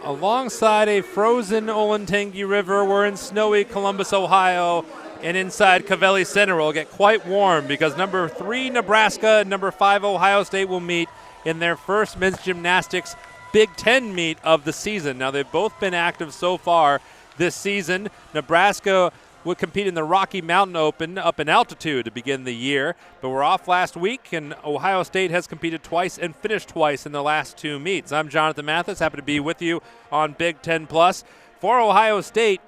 alongside a frozen Olentangy River. We're in snowy Columbus, Ohio, and inside Covelli Center will get quite warm because number 3 Nebraska and number 5 Ohio State will meet in their first men's gymnastics Big Ten meet of the season. Now, they've both been active so far this season. Nebraska would compete in the Rocky Mountain Open up in altitude to begin the year, but we're off last week, and Ohio State has competed twice and finished twice in the last 2 meets. I'm Jonathan Mathis, happy to be with you on Big Ten Plus. For Ohio State,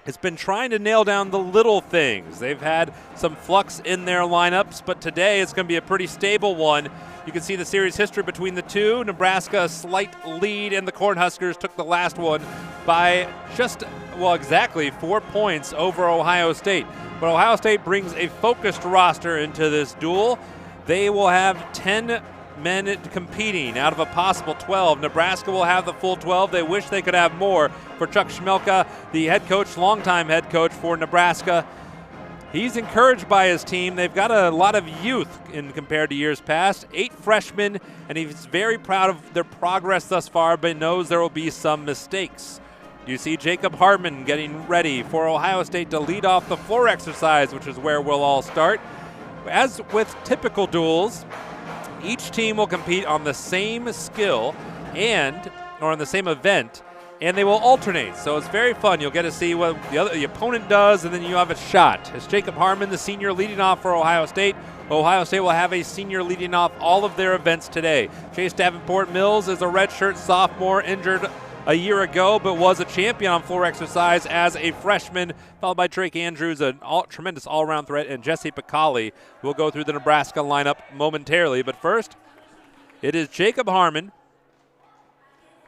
it's been trying to nail down the little things. They've had some flux in their lineups, but today it's going to be a pretty stable one. You can see the series history between the two. Nebraska a slight lead, and the Cornhuskers took the last one by exactly 4 points over Ohio State. But Ohio State brings a focused roster into this duel. They will have 10 men competing out of a possible 12. Nebraska will have the full 12. They wish they could have more. For Chuck Schmelka, the head coach, longtime head coach for Nebraska, he's encouraged by his team. They've got a lot of youth compared to years past. 8 freshmen, and he's very proud of their progress thus far, but knows there will be some mistakes. You see Jacob Hartman getting ready for Ohio State to lead off the floor exercise, which is where we'll all start. As with typical duels, each team will compete on the same skill or on the same event, and they will alternate. So it's very fun. You'll get to see what the opponent does, and then you have a shot. It's Jacob Hartman, the senior, leading off for Ohio State. Ohio State will have a senior leading off all of their events today. Chase Davenport Mills is a redshirt sophomore, injured a year ago, but was a champion on floor exercise as a freshman, followed by Drake Andrews, a tremendous all-around threat, and Jesse Picali. We'll go through the Nebraska lineup momentarily, but first, it is Jacob Hartman.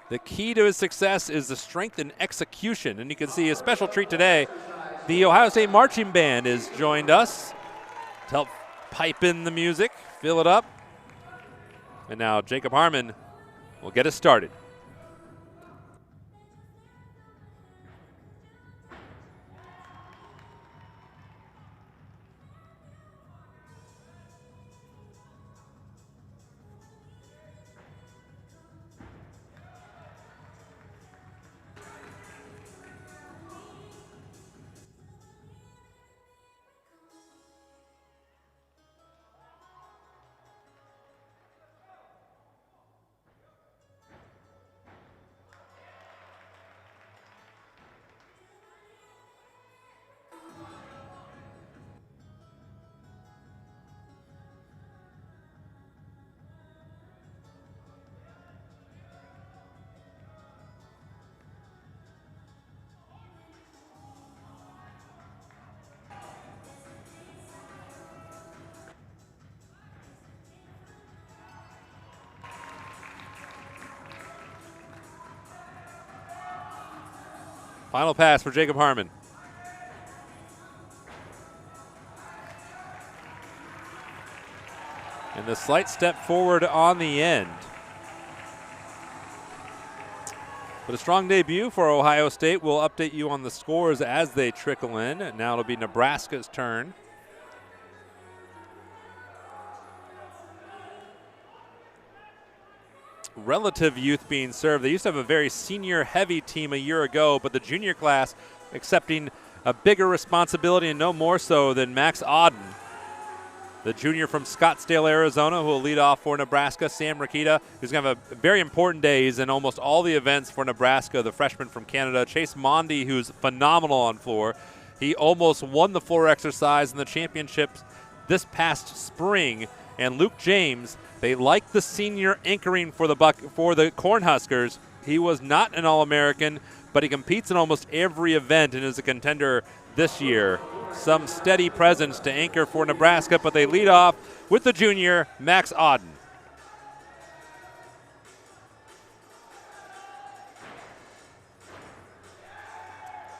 The key to his success is the strength and execution, and you can see a special treat today. The Ohio State Marching Band has joined us to help pipe in the music, fill it up, and now Jacob Hartman will get us started. Final pass for Jacob Hartman. And the slight step forward on the end. But a strong debut for Ohio State. We'll update you on the scores as they trickle in. Now it'll be Nebraska's turn. Relative youth being served. They used to have a very senior-heavy team a year ago, but the junior class accepting a bigger responsibility, and no more so than Max Auden, the junior from Scottsdale, Arizona, who will lead off for Nebraska. Sam Rakita, who's going to have a very important day. He's in almost all the events for Nebraska, the freshman from Canada. Chase Mondi, who's phenomenal on floor. He almost won the floor exercise in the championships this past spring. And Luke James, they like the senior anchoring for the Cornhuskers. He was not an All-American, but he competes in almost every event and is a contender this year. Some steady presence to anchor for Nebraska, but they lead off with the junior, Max Auden.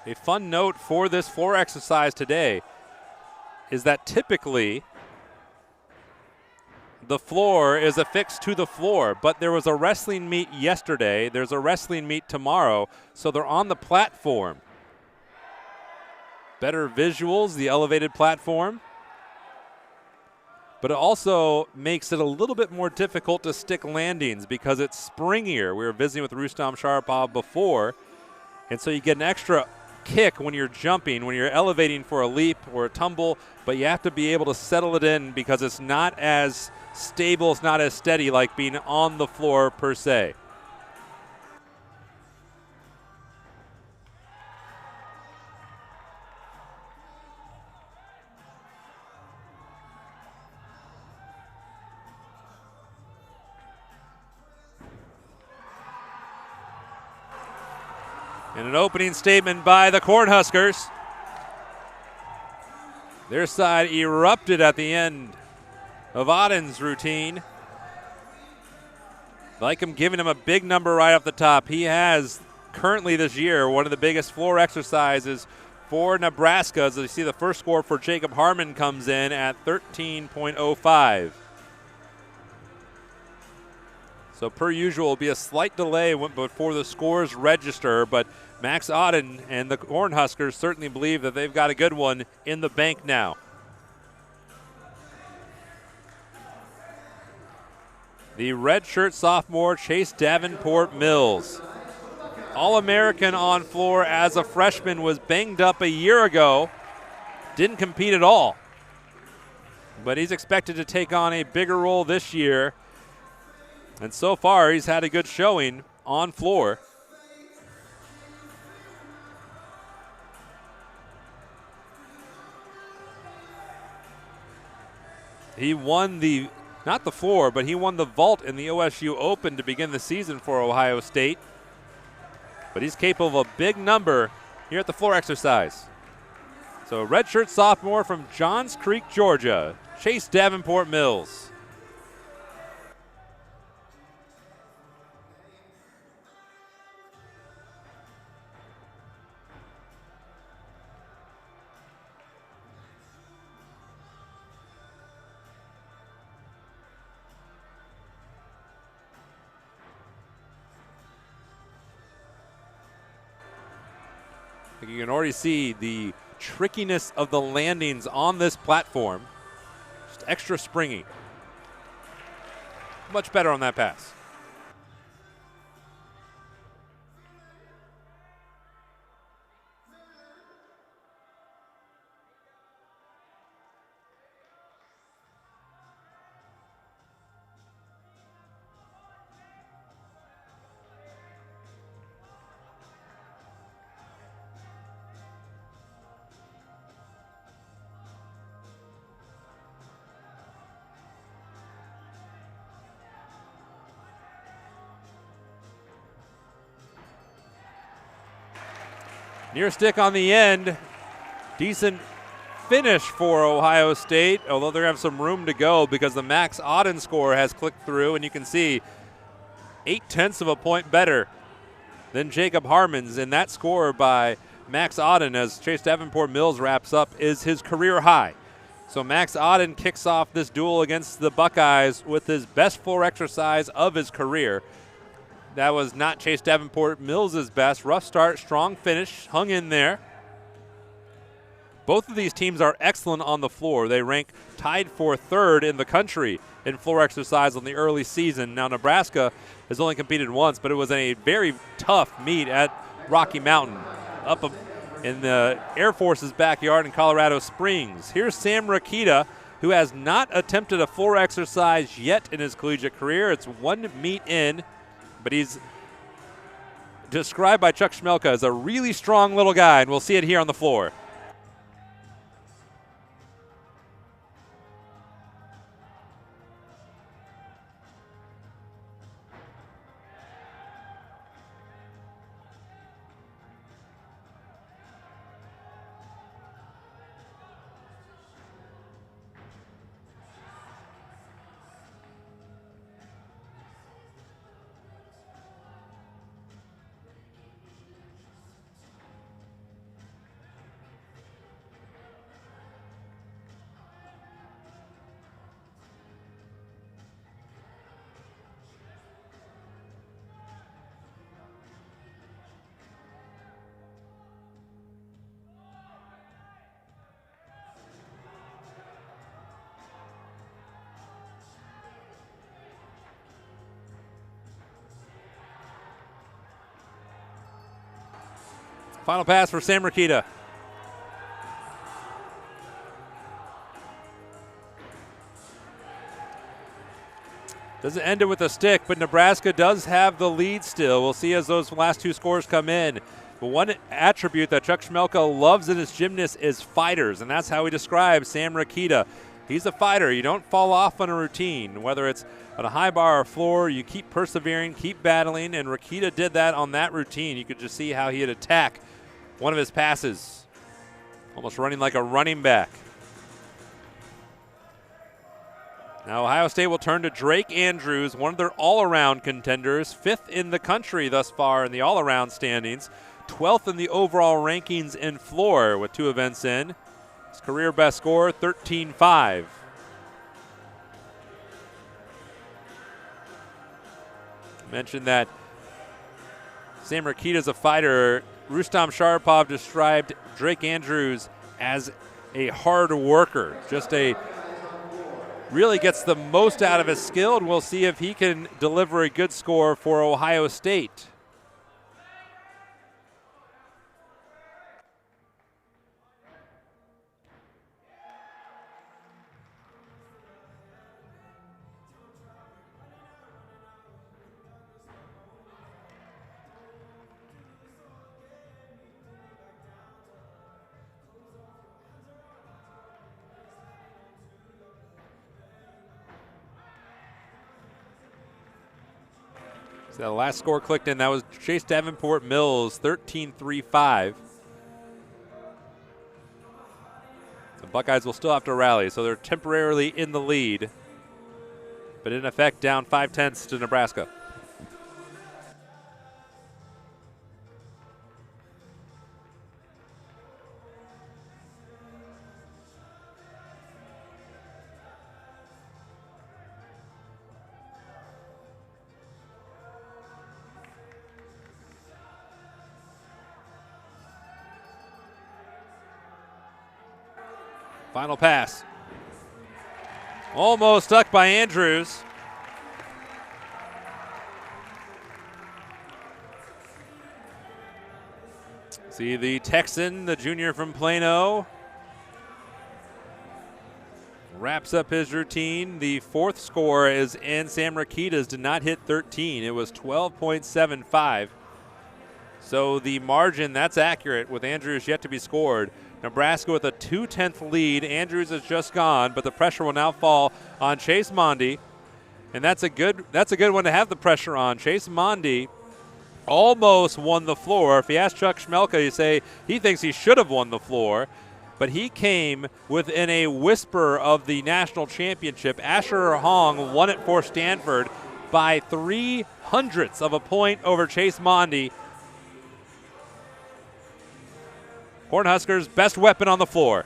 A fun note for this floor exercise today is that typically the floor is affixed to the floor, but there was a wrestling meet yesterday. There's a wrestling meet tomorrow, so they're on the platform. Better visuals, the elevated platform. but it also makes it a little bit more difficult to stick landings because it's springier. We were visiting with Rustam Sharapov before, and so you get an extra kick when you're jumping, when you're elevating for a leap or a tumble, but you have to be able to settle it in because it's not as stable, it's not as steady like being on the floor per se. And an opening statement by the Cornhuskers. Their side erupted at the end of Otten's routine. Like him giving him a big number right off the top. He has currently this year one of the biggest floor exercises for Nebraska. As you see, the first score for Jacob Harmon comes in at 13.05. So per usual, will be a slight delay before the scores register, but Max Otten and the Cornhuskers certainly believe that they've got a good one in the bank now. The redshirt sophomore, Chase Davenport Mills. All-American on floor as a freshman, was banged up a year ago. Didn't compete at all. But he's expected to take on a bigger role this year. And so far, he's had a good showing on floor. He won not the floor, but he won the vault in the OSU Open to begin the season for Ohio State. But he's capable of a big number here at the floor exercise. So a redshirt sophomore from Johns Creek, Georgia, Chase Davenport Mills. You can already see the trickiness of the landings on this platform. Just extra springy. Much better on that pass. Near stick on the end. Decent finish for Ohio State, although they have some room to go because the Max Otten score has clicked through, and you can see 0.8 of a point better than Jacob Harmon's. And that score by Max Otten, as Chase Davenport Mills wraps up, is his career high. So Max Otten kicks off this duel against the Buckeyes with his best floor exercise of his career. That was not Chase Davenport Mills' best. Rough start, strong finish, hung in there. Both of these teams are excellent on the floor. They rank tied for third in the country in floor exercise on the early season. Now, Nebraska has only competed once, but it was a very tough meet at Rocky Mountain up in the Air Force's backyard in Colorado Springs. Here's Sam Rakita, who has not attempted a floor exercise yet in his collegiate career. It's one meet in, but he's described by Chuck Schmelka as a really strong little guy, and we'll see it here on the floor. Final pass for Sam Rakita. Doesn't end it with a stick, but Nebraska does have the lead still. We'll see as those last two scores come in. But one attribute that Chuck Schmelka loves in his gymnasts is fighters, and that's how he describes Sam Rakita. He's a fighter. You don't fall off on a routine, whether it's on a high bar or floor. You keep persevering, keep battling, and Rakita did that on that routine. You could just see how he'd attack one of his passes, almost running like a running back. Now Ohio State will turn to Drake Andrews, one of their all-around contenders, 5th in the country thus far in the all-around standings, 12th in the overall rankings in floor with 2 events in. His career best score, 13.5. Mentioned that Sam Rakita's a fighter. Rustam Sharipov described Drake Andrews as a hard worker, really gets the most out of his skill, and we'll see if he can deliver a good score for Ohio State. So the last score clicked in, that was Chase Davenport Mills, 13.35. The Buckeyes will still have to rally, so they're temporarily in the lead, but in effect down 5/10 to Nebraska. Final pass. Almost stuck by Andrews. See the Texan, the junior from Plano, wraps up his routine. The 4th score is in. Sam Rakita's did not hit 13. It was 12.75. So the margin, that's accurate with Andrews yet to be scored. Nebraska with a 2/10 lead. Andrews is just gone, but the pressure will now fall on Chase Mondi, and that's a good one to have the pressure on. Chase Mondi almost won the floor. If you ask Chuck Schmelka, you say he thinks he should have won the floor, but he came within a whisper of the national championship. Asher Hong won it for Stanford by 0.03 of a point over Chase Mondi. Cornhuskers' best weapon on the floor.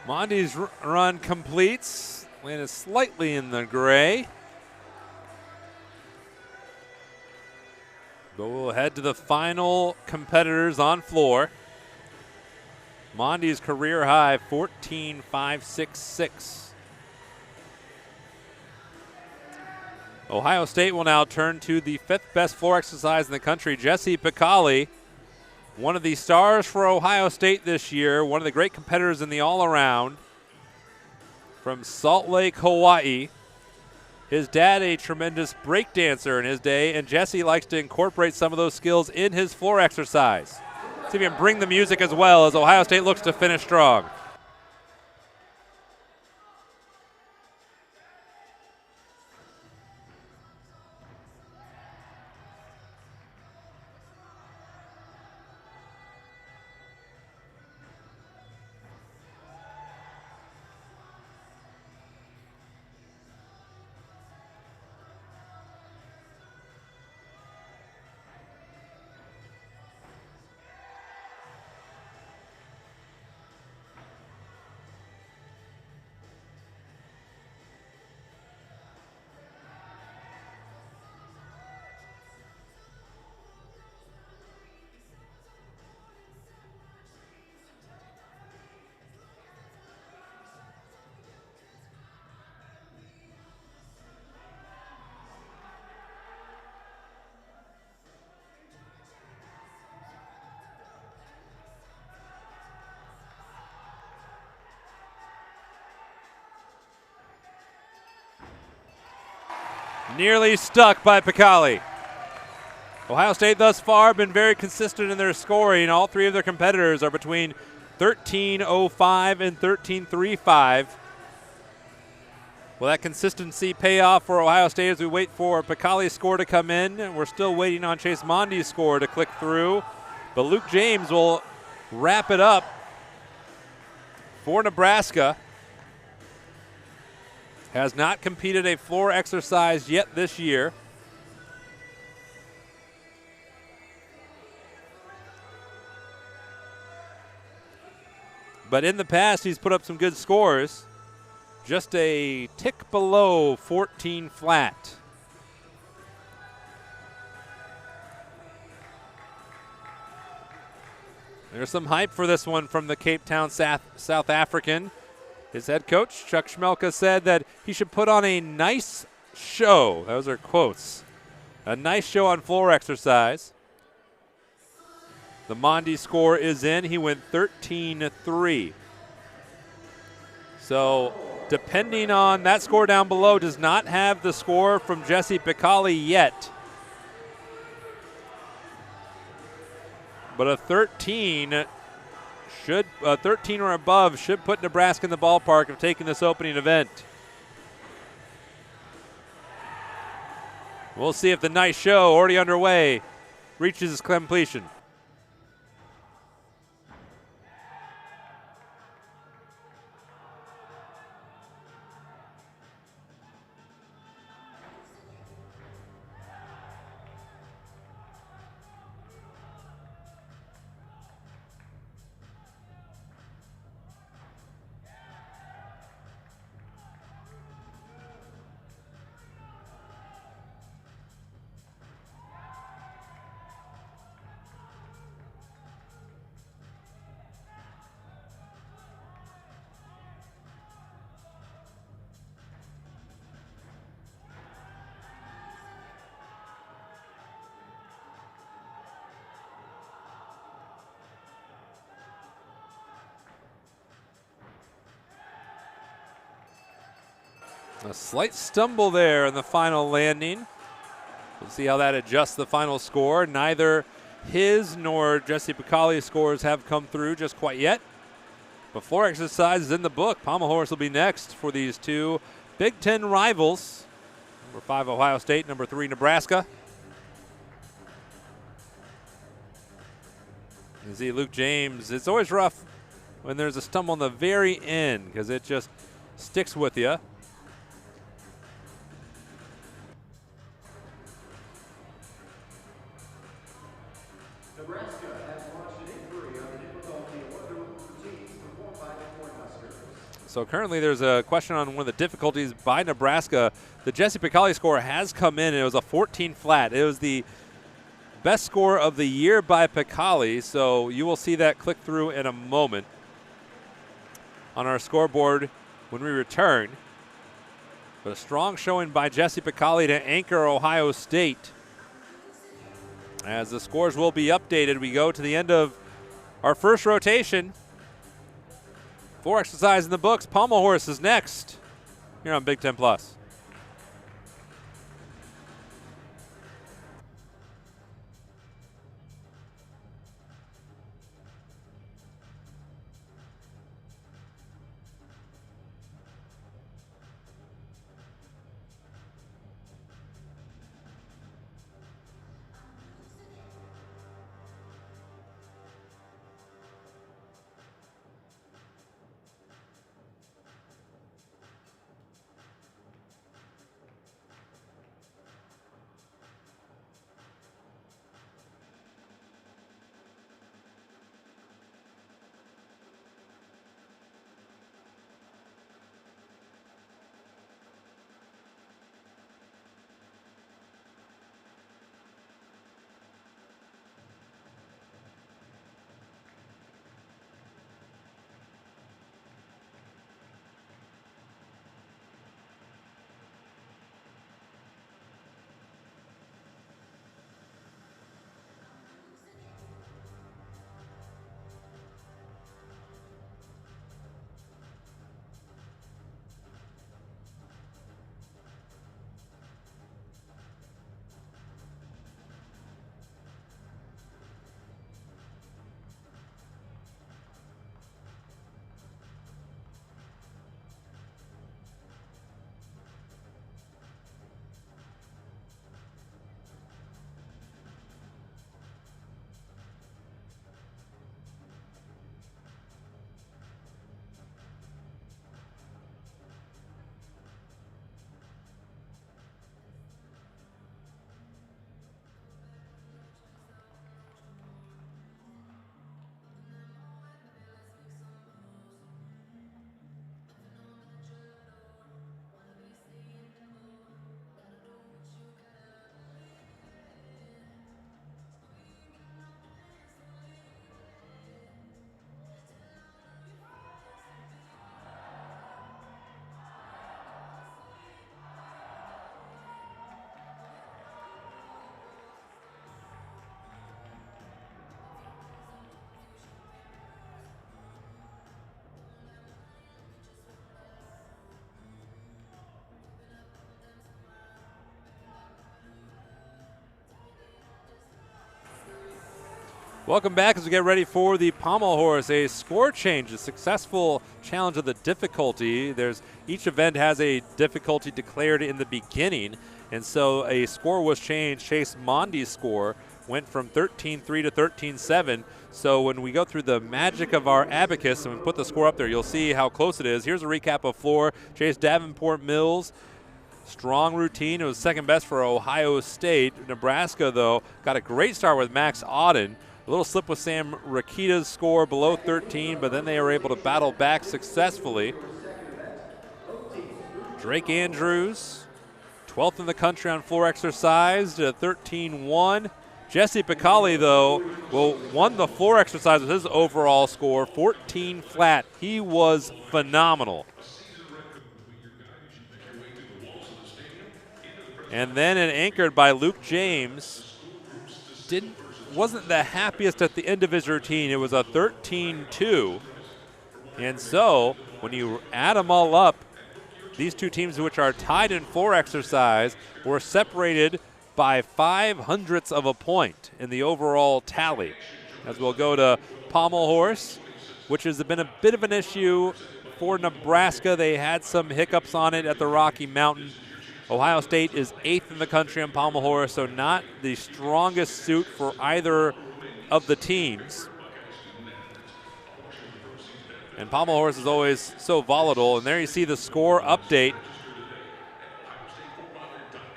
Mondi's run completes. Landed slightly in the gray. But we'll head to the final competitors on floor. Mondi's career high, 14.566. Ohio State will now turn to the 5th best floor exercise in the country. Jesse Picali, one of the stars for Ohio State this year, one of the great competitors in the all-around from Salt Lake, Hawaii. His dad, a tremendous break dancer in his day, and Jesse likes to incorporate some of those skills in his floor exercise. See if he can bring the music as well as Ohio State looks to finish strong. Nearly stuck by Picali. Ohio State thus far been very consistent in their scoring. All three of their competitors are between 13.05 and 13.35. Will that consistency pay off for Ohio State as we wait for Picali's score to come in? We're still waiting on Chase Mondy's score to click through. But Luke James will wrap it up for Nebraska. Has not competed a floor exercise yet this year. But in the past, he's put up some good scores. Just a tick below 14 flat. There's some hype for this one from the Cape Town South African. His head coach, Chuck Schmelka, said that he should put on a nice show. Those are quotes. A nice show on floor exercise. The Mondi score is in. He went 13-3. So depending on that score down below, does not have the score from Jesse Picali yet. But a 13 or above should put Nebraska in the ballpark of taking this opening event. We'll see if the nice show, already underway, reaches its completion. A slight stumble there in the final landing. We'll see how that adjusts the final score. Neither his nor Jesse Picali's scores have come through just quite yet. But floor exercise is in the book. Pommel horse will be next for these two Big Ten rivals. Number 5 Ohio State, number 3 Nebraska. You see Luke James. It's always rough when there's a stumble on the very end because it just sticks with you. Nebraska has launched an inquiry on the difficulty of one of the routines performed by the Cornhuskers. So currently there's a question on one of the difficulties by Nebraska. The Jesse Picali score has come in, and it was a 14 flat. It was the best score of the year by Picali, so you will see that click through in a moment on our scoreboard when we return. But a strong showing by Jesse Picali to anchor Ohio State. As the scores will be updated, we go to the end of our first rotation. Floor exercise in the books. Pommel horse is next here on Big Ten Plus. Welcome back as we get ready for the Pommel horse, a score change, a successful challenge of the difficulty. Each event has a difficulty declared in the beginning, and so a score was changed. Chase Mondy's score went from 13-3 to 13-7. So when we go through the magic of our abacus and we put the score up there, you'll see how close it is. Here's a recap of floor. Chase Davenport Mills, strong routine. It was second best for Ohio State. Nebraska, though, got a great start with Max Auden. A little slip with Sam Rakita's score below 13, but then they were able to battle back successfully. Drake Andrews, 12th in the country on floor exercise, did a 13-1. Jesse Piccoli, though, won the floor exercise with his overall score, 14 flat. He was phenomenal. And then anchored by Luke James, wasn't the happiest at the end of his routine. It was a 13-2. And so when you add them all up, these two teams, which are tied in floor exercise, were separated by 0.05 of a point in the overall tally. As we'll go to Pommel horse, which has been a bit of an issue for Nebraska. They had some hiccups on it at the Rocky Mountain. Ohio State is 8th in the country on Pommel horse, so not the strongest suit for either of the teams. And Pommel horse is always so volatile. And there you see the score update.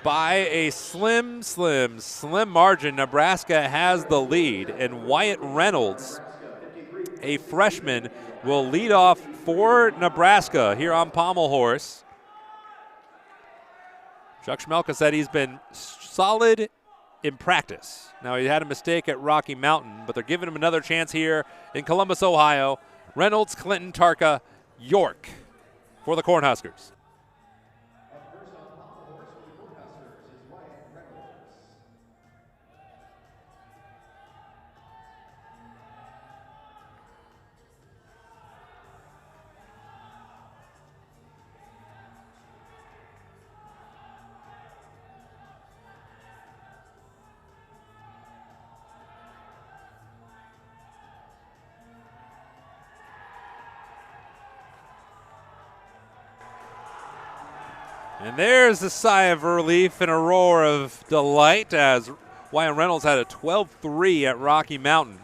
By a slim margin, Nebraska has the lead. And Wyatt Reynolds, a freshman, will lead off for Nebraska here on Pommel horse. Chuck Schmelka said he's been solid in practice. Now, he had a mistake at Rocky Mountain, but they're giving him another chance here in Columbus, Ohio. Reynolds, Clinton, Tarka, York for the Cornhuskers. And there's a sigh of relief and a roar of delight as Wyatt Reynolds had a 12-3 at Rocky Mountain.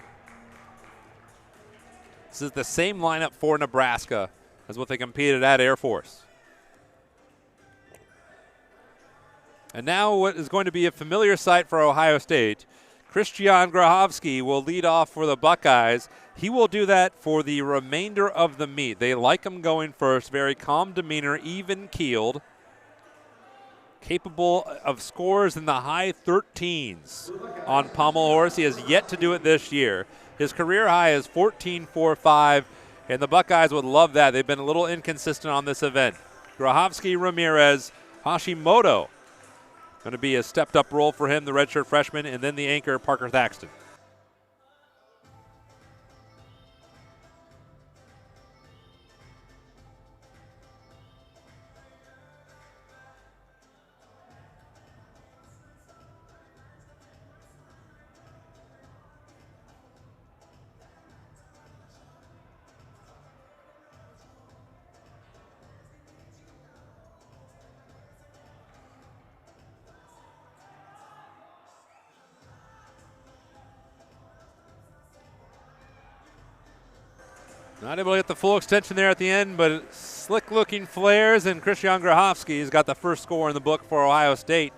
This is the same lineup for Nebraska as what they competed at Air Force. And now what is going to be a familiar sight for Ohio State, Christian Grahovsky will lead off for the Buckeyes. He will do that for the remainder of the meet. They like him going first, very calm demeanor, even-keeled. Capable of scores in the high 13s on Pommel horse. He has yet to do it this year. His career high is 14.45, and the Buckeyes would love that. They've been a little inconsistent on this event. Grahovsky, Ramirez, Hashimoto. Going to be a stepped-up role for him, the redshirt freshman, and then the anchor, Parker Thaxton. Not able to get the full extension there at the end, but slick-looking flares, and Christian Grahovsky's got the first score in the book for Ohio State.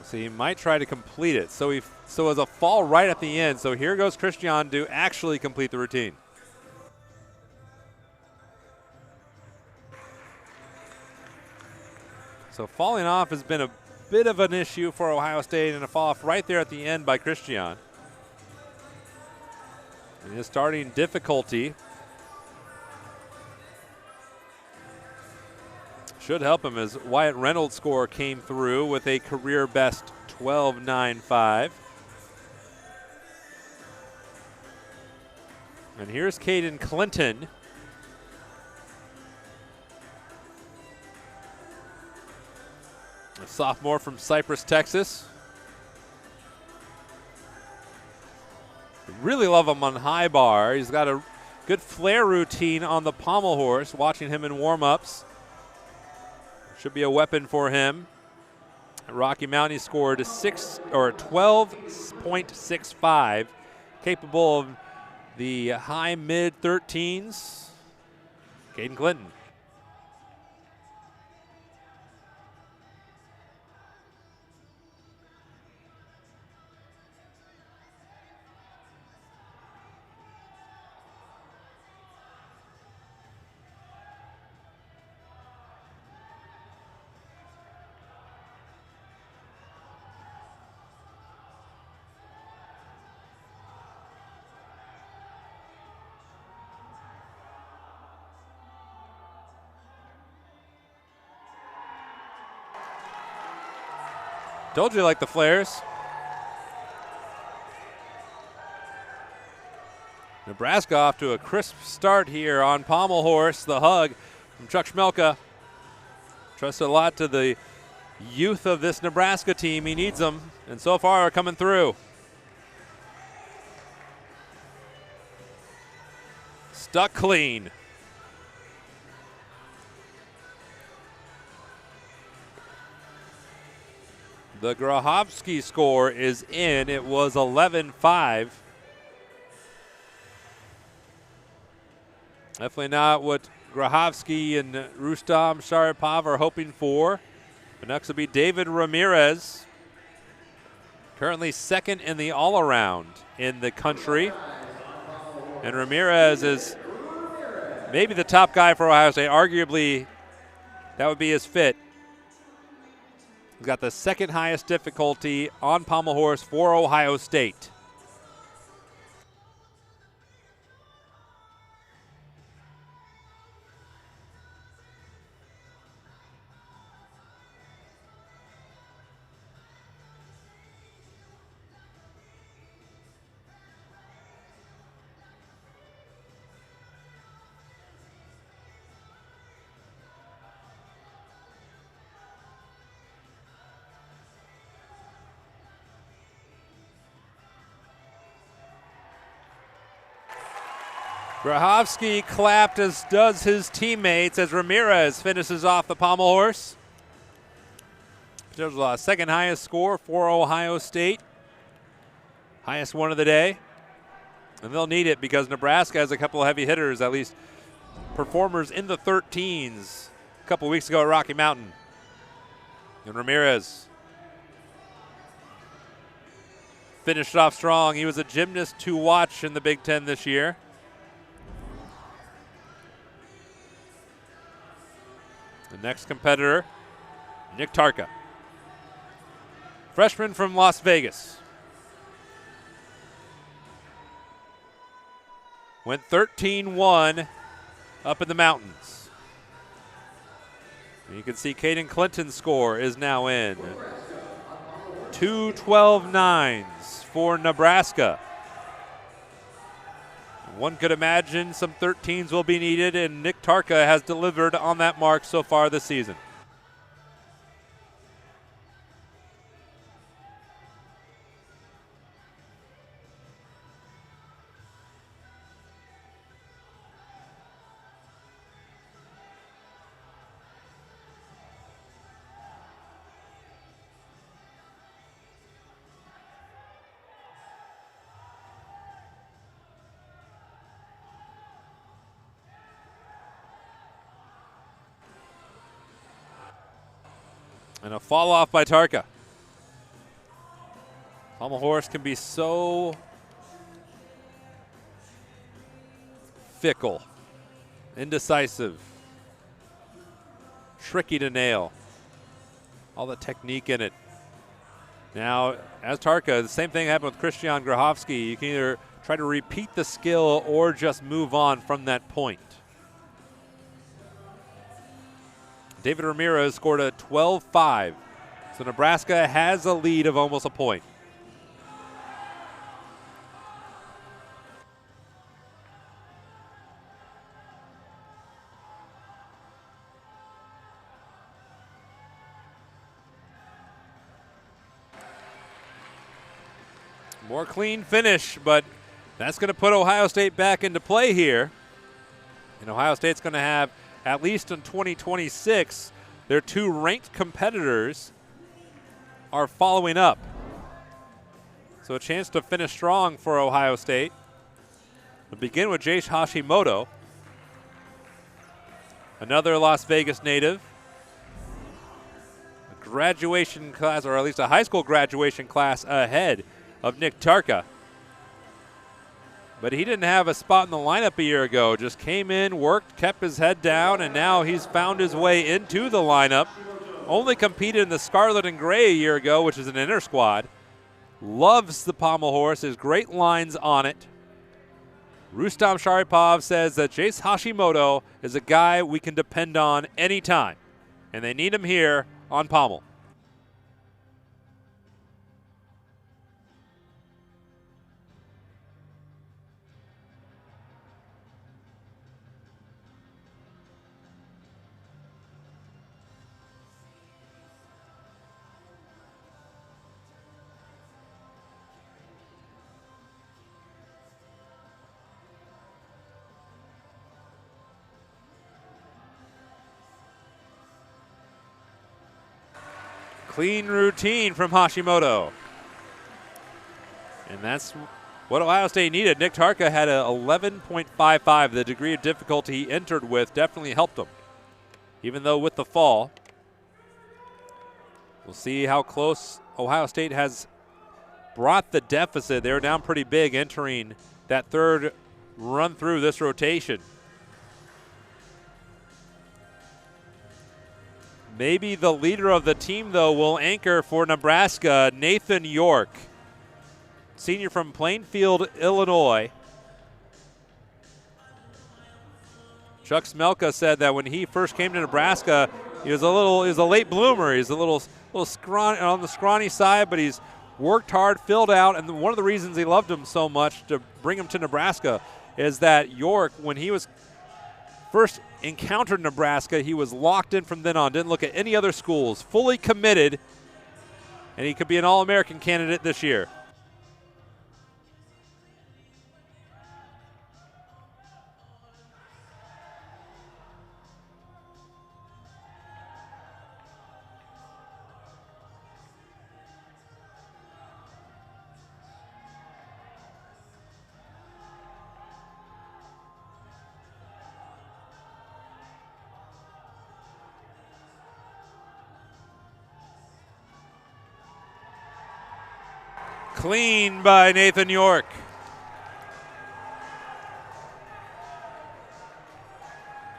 So he might try to complete it. So as a fall right at the end. So here goes Christian to actually complete the routine. So falling off has been a bit of an issue for Ohio State, and a fall off right there at the end by Christian. And his starting difficulty should help him as Wyatt Reynolds' score came through with a career best 12.95. And here's Caden Clinton. A sophomore from Cypress, Texas. Really love him on high bar. He's got a good flare routine on the pommel horse, watching him in warm-ups. Should be a weapon for him. At Rocky Mountain, he scored 12.65, capable of the high mid-13s. Caden Clinton. Told you like the flares. Nebraska off to a crisp start here on pommel horse. The hug from Chuck Schmelka. Trusts a lot to the youth of this Nebraska team. He needs them, and so far are coming through. Stuck clean. The Grahovsky score is in. It was 11-5. Definitely not what Grahovsky and Rustam Sharipov are hoping for. But next will be David Ramirez, currently second in the all-around in the country. And Ramirez is maybe the top guy for Ohio State. Arguably, that would be his fit. He's got the second highest difficulty on pommel horse for Ohio State. Grahovsky clapped, as does his teammates, as Ramirez finishes off the pommel horse. There's a second highest score for Ohio State. Highest one of the day. And they'll need it because Nebraska has a couple of heavy hitters, at least performers in the 13s a couple weeks ago at Rocky Mountain. And Ramirez finished off strong. He was a gymnast to watch in the Big Ten this year. The next competitor, Nick Tarka, freshman from Las Vegas. Went 13-1 up in the mountains. And you can see Caden Clinton's score is now in. 2:12.9s for Nebraska. One could imagine some 13s will be needed, and Nick Tarka has delivered on that mark so far this season. And a fall off by Tarka. Pommel horse can be so fickle, indecisive, tricky to nail. All the technique in it. Now, as Tarka, the same thing happened with Christian Grahovsky. You can either try to repeat the skill or just move on from that point. David Ramirez scored a 12-5. So Nebraska has a lead of almost a point. More clean finish, but that's going to put Ohio State back into play here. And Ohio State's going to have, at least in 2026, their two ranked competitors are following up. So a chance to finish strong for Ohio State. We'll begin with Jace Hashimoto, another Las Vegas native. A graduation class, or at least a high school graduation class ahead of Nick Tarka. But he didn't have a spot in the lineup a year ago. Just came in, worked, kept his head down, and now he's found his way into the lineup. Only competed in the Scarlet and Gray a year ago, which is an inner squad. Loves the Pommel horse, has great lines on it. Rustam Sharipov says that Jace Hashimoto is a guy we can depend on anytime, and they need him here on Pommel. Clean routine from Hashimoto. And that's what Ohio State needed. Nick Tarka had a 11.55. The degree of difficulty he entered with definitely helped him, even though with the fall. We'll see how close Ohio State has brought the deficit. They were down pretty big entering that third run through this rotation. Maybe the leader of the team, though, will anchor for Nebraska, Nathan York, senior from Plainfield, Illinois. Chuck Smelka said that when he first came to Nebraska, he was a late bloomer. He's a little scrawny, on the scrawny side, but he's worked hard, filled out, and one of the reasons he loved him so much to bring him to Nebraska is that York, when he was first encountered Nebraska, he was locked in from then on, didn't look at any other schools, fully committed, and he could be an All-American candidate this year. Clean by Nathan York.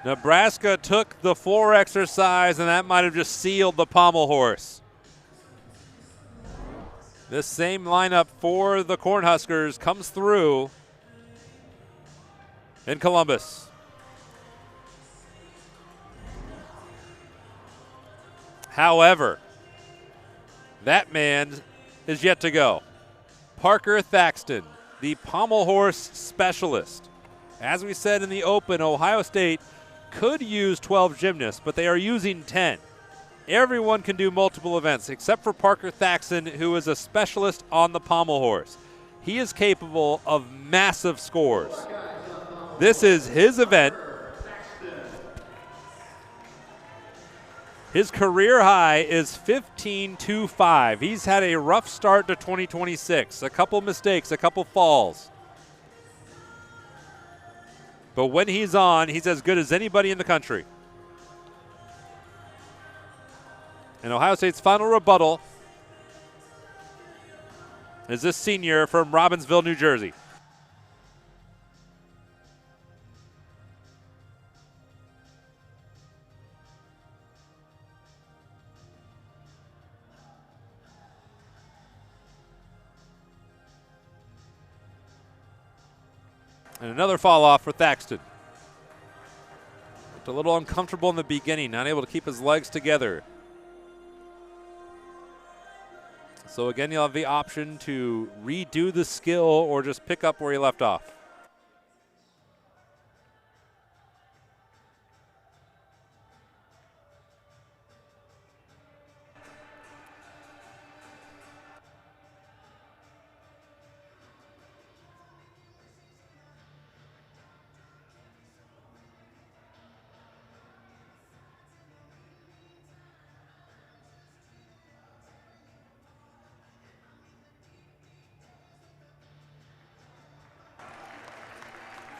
Nebraska took the floor exercise, and that might have just sealed the Pommel horse. This same lineup for the Cornhuskers comes through in Columbus. However, that man is yet to go. Parker Thaxton, the Pommel horse specialist. As we said in the open, Ohio State could use 12 gymnasts, but they are using 10. Everyone can do multiple events except for Parker Thaxton, who is a specialist on the Pommel horse. He is capable of massive scores. This is his event. His career high is 15.25. He's had a rough start to 2026. A couple mistakes, a couple falls. But when he's on, he's as good as anybody in the country. And Ohio State's final rebuttal is this senior from Robbinsville, New Jersey. And another fall off for Thaxton. Looked a little uncomfortable in the beginning, not able to keep his legs together. So again, you'll have the option to redo the skill or just pick up where you left off.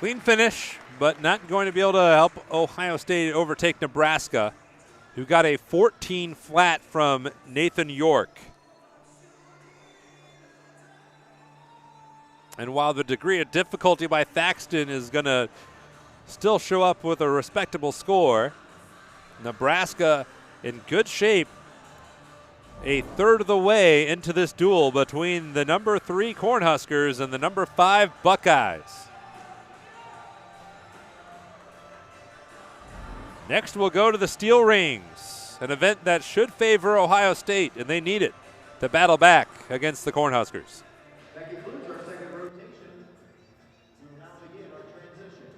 Clean finish, but not going to be able to help Ohio State overtake Nebraska, who got a 14 flat from Nathan York. And while the degree of difficulty by Thaxton is going to still show up with a respectable score, Nebraska in good shape, a third of the way into this duel between the number 3 Cornhuskers and the number 5 Buckeyes. Next, we'll go to the Steel Rings, an event that should favor Ohio State, and they need it to battle back against the Cornhuskers. That concludes our second rotation. We will now begin our transition.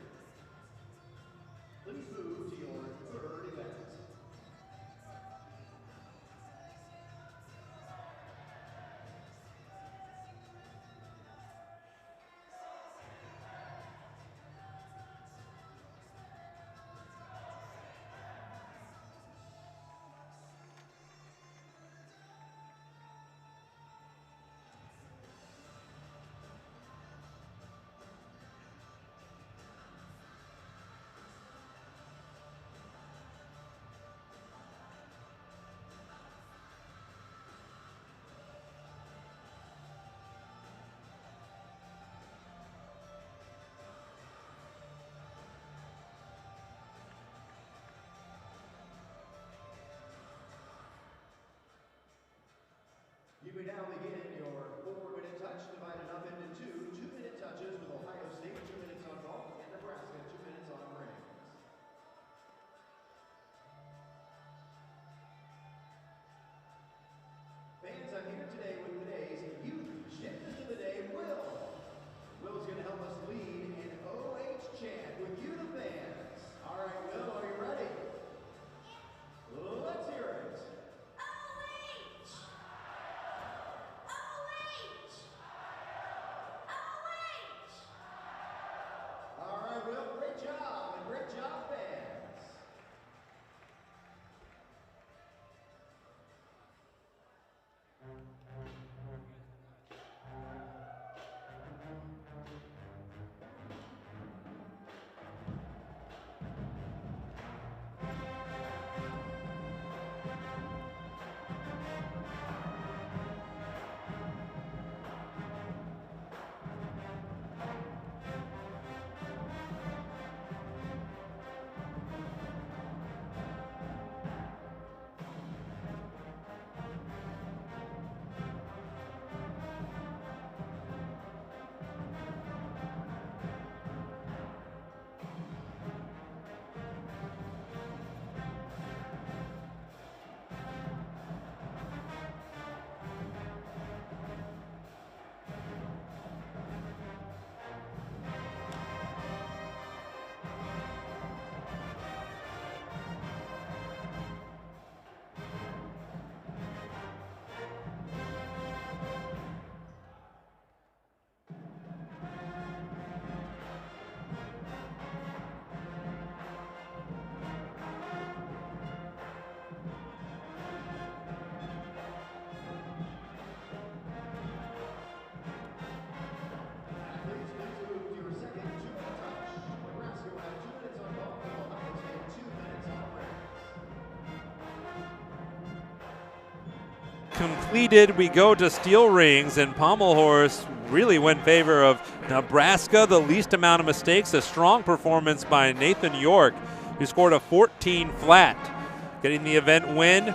Please move to your third event. You may now begin your 4-minute touch, divided up into 2-minute touches with Ohio State, 2 minutes on ball, and Nebraska, 2 minutes on rings. Fans, I'm here today with today's youth gymnast of the day, Will. Will's going to help us lead an OH chant with you, the fans. All right, Will, are you ready? Let's hear it. All right, Will, great job, and great job, fans. Completed, we go to Steel Rings, and Pommel Horse really went in favor of Nebraska. The least amount of mistakes, a strong performance by Nathan York, who scored a 14 flat, getting the event win.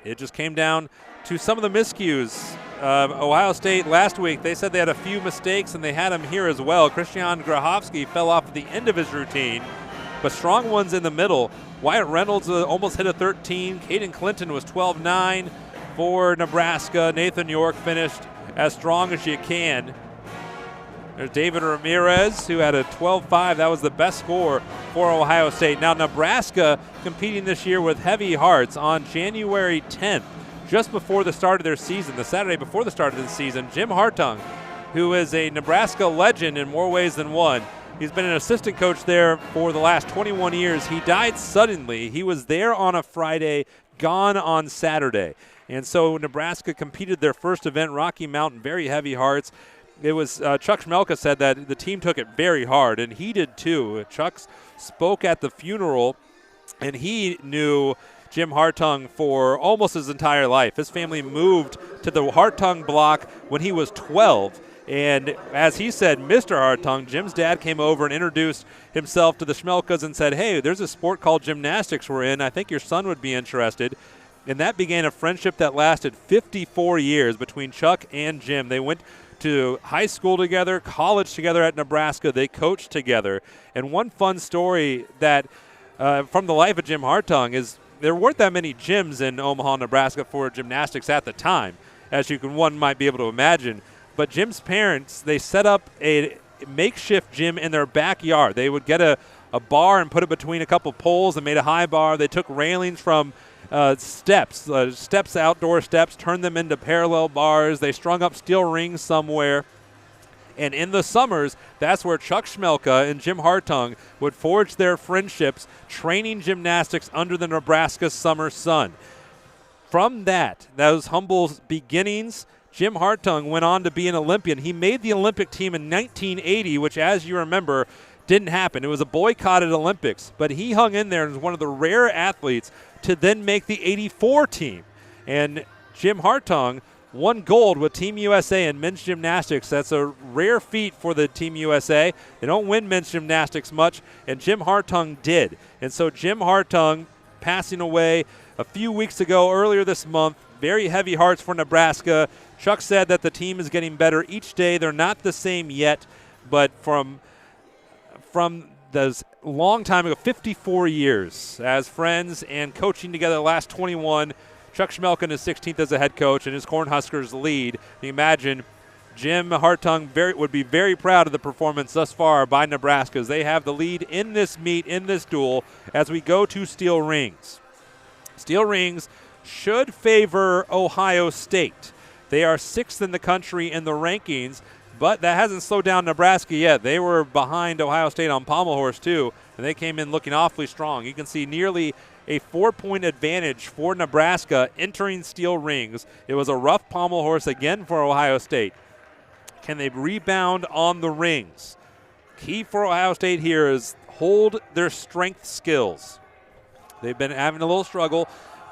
It just came down to some of the miscues. Ohio State last week, they said they had a few mistakes, and they had them here as well. Christian Grahovsky fell off at the end of his routine, but strong ones in the middle. Wyatt Reynolds almost hit a 13. Caden Clinton was 12-9 for Nebraska. Nathan York finished as strong as you can. There's David Ramirez, who had a 12-5. That was the best score for Ohio State. Now Nebraska competing this year with heavy hearts. On January 10th, just before the start of their season, the Saturday before the start of the season, Jim Hartung, who is a Nebraska legend in more ways than one, he's been an assistant coach there for the last 21 years. He died suddenly. He was there on a Friday, gone on Saturday. And so Nebraska competed their first event, Rocky Mountain, very heavy hearts. it was Chuck Schmelka said that the team took it very hard, and he did too. Chuck spoke at the funeral, and he knew Jim Hartung for almost his entire life. His family moved to the Hartung block when he was 12. And as he said, Mr. Hartung, Jim's dad came over and introduced himself to the Schmelkas and said, hey, there's a sport called gymnastics we're in. I think your son would be interested. And that began a friendship that lasted 54 years between Chuck and Jim. They went to high school together, college together at Nebraska. They coached together. And one fun story that from the life of Jim Hartung is there weren't that many gyms in Omaha, Nebraska for gymnastics at the time, as one might be able to imagine. But Jim's parents, they set up a makeshift gym in their backyard. They would get a bar and put it between a couple poles and made a high bar. They took railings from steps, outdoor steps, turned them into parallel bars. They strung up steel rings somewhere. And in the summers, that's where Chuck Schmelka and Jim Hartung would forge their friendships, training gymnastics under the Nebraska summer sun. From those humble beginnings, Jim Hartung went on to be an Olympian. He made the Olympic team in 1980, which, as you remember, didn't happen. It was a boycotted Olympics, but he hung in there and was one of the rare athletes to then make the 84 team. And Jim Hartung won gold with Team USA in men's gymnastics. That's a rare feat for the Team USA. They don't win men's gymnastics much, and Jim Hartung did. And so Jim Hartung passing away a few weeks ago, earlier this month. Very heavy hearts for Nebraska. Chuck said that the team is getting better each day. They're not the same yet, but from those long time ago, 54 years as friends and coaching together the last 21, Chuck Schmelka in his 16th as a head coach and his Cornhuskers lead. You imagine Jim Hartung would be very proud of the performance thus far by Nebraska as they have the lead in this meet, in this duel, as we go to steel rings. Steel rings should favor Ohio State. They are 6th in the country in the rankings, but that hasn't slowed down Nebraska yet. They were behind Ohio State on Pommel horse too, and they came in looking awfully strong. You can see nearly a 4-point advantage for Nebraska entering steel rings. It was a rough Pommel horse again for Ohio State. Can they rebound on the rings? Key for Ohio State here is hold their strength skills. They've been having a little struggle,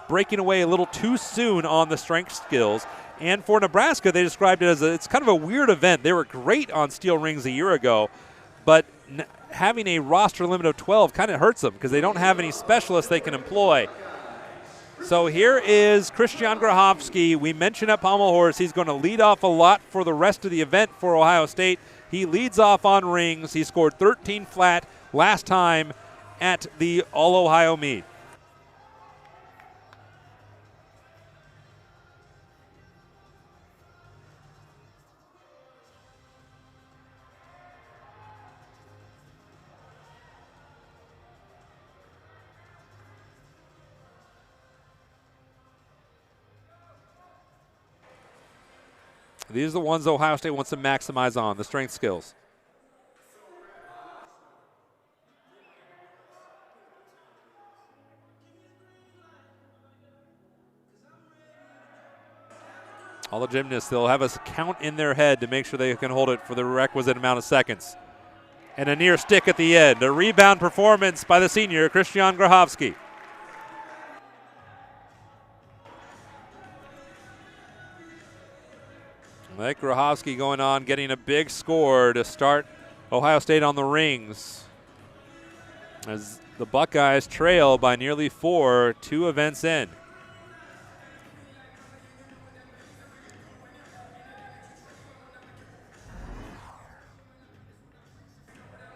breaking away a little too soon on the strength skills. And for Nebraska, they described it as it's kind of a weird event. They were great on steel rings a year ago, but having a roster limit of 12 kind of hurts them because they don't have any specialists they can employ. So here is Christian Grachowski. We mentioned at Pommel horse, he's going to lead off a lot for the rest of the event for Ohio State. He leads off on rings. He scored 13 flat last time at the All-Ohio meet. These are the ones Ohio State wants to maximize on, the strength skills. All the gymnasts, they'll have a count in their head to make sure they can hold it for the requisite amount of seconds. And a near stick at the end. A rebound performance by the senior, Christian Grachowski. Mike Grachowski going on, getting a big score to start Ohio State on the rings. As the Buckeyes trail by nearly 4, 2 events in.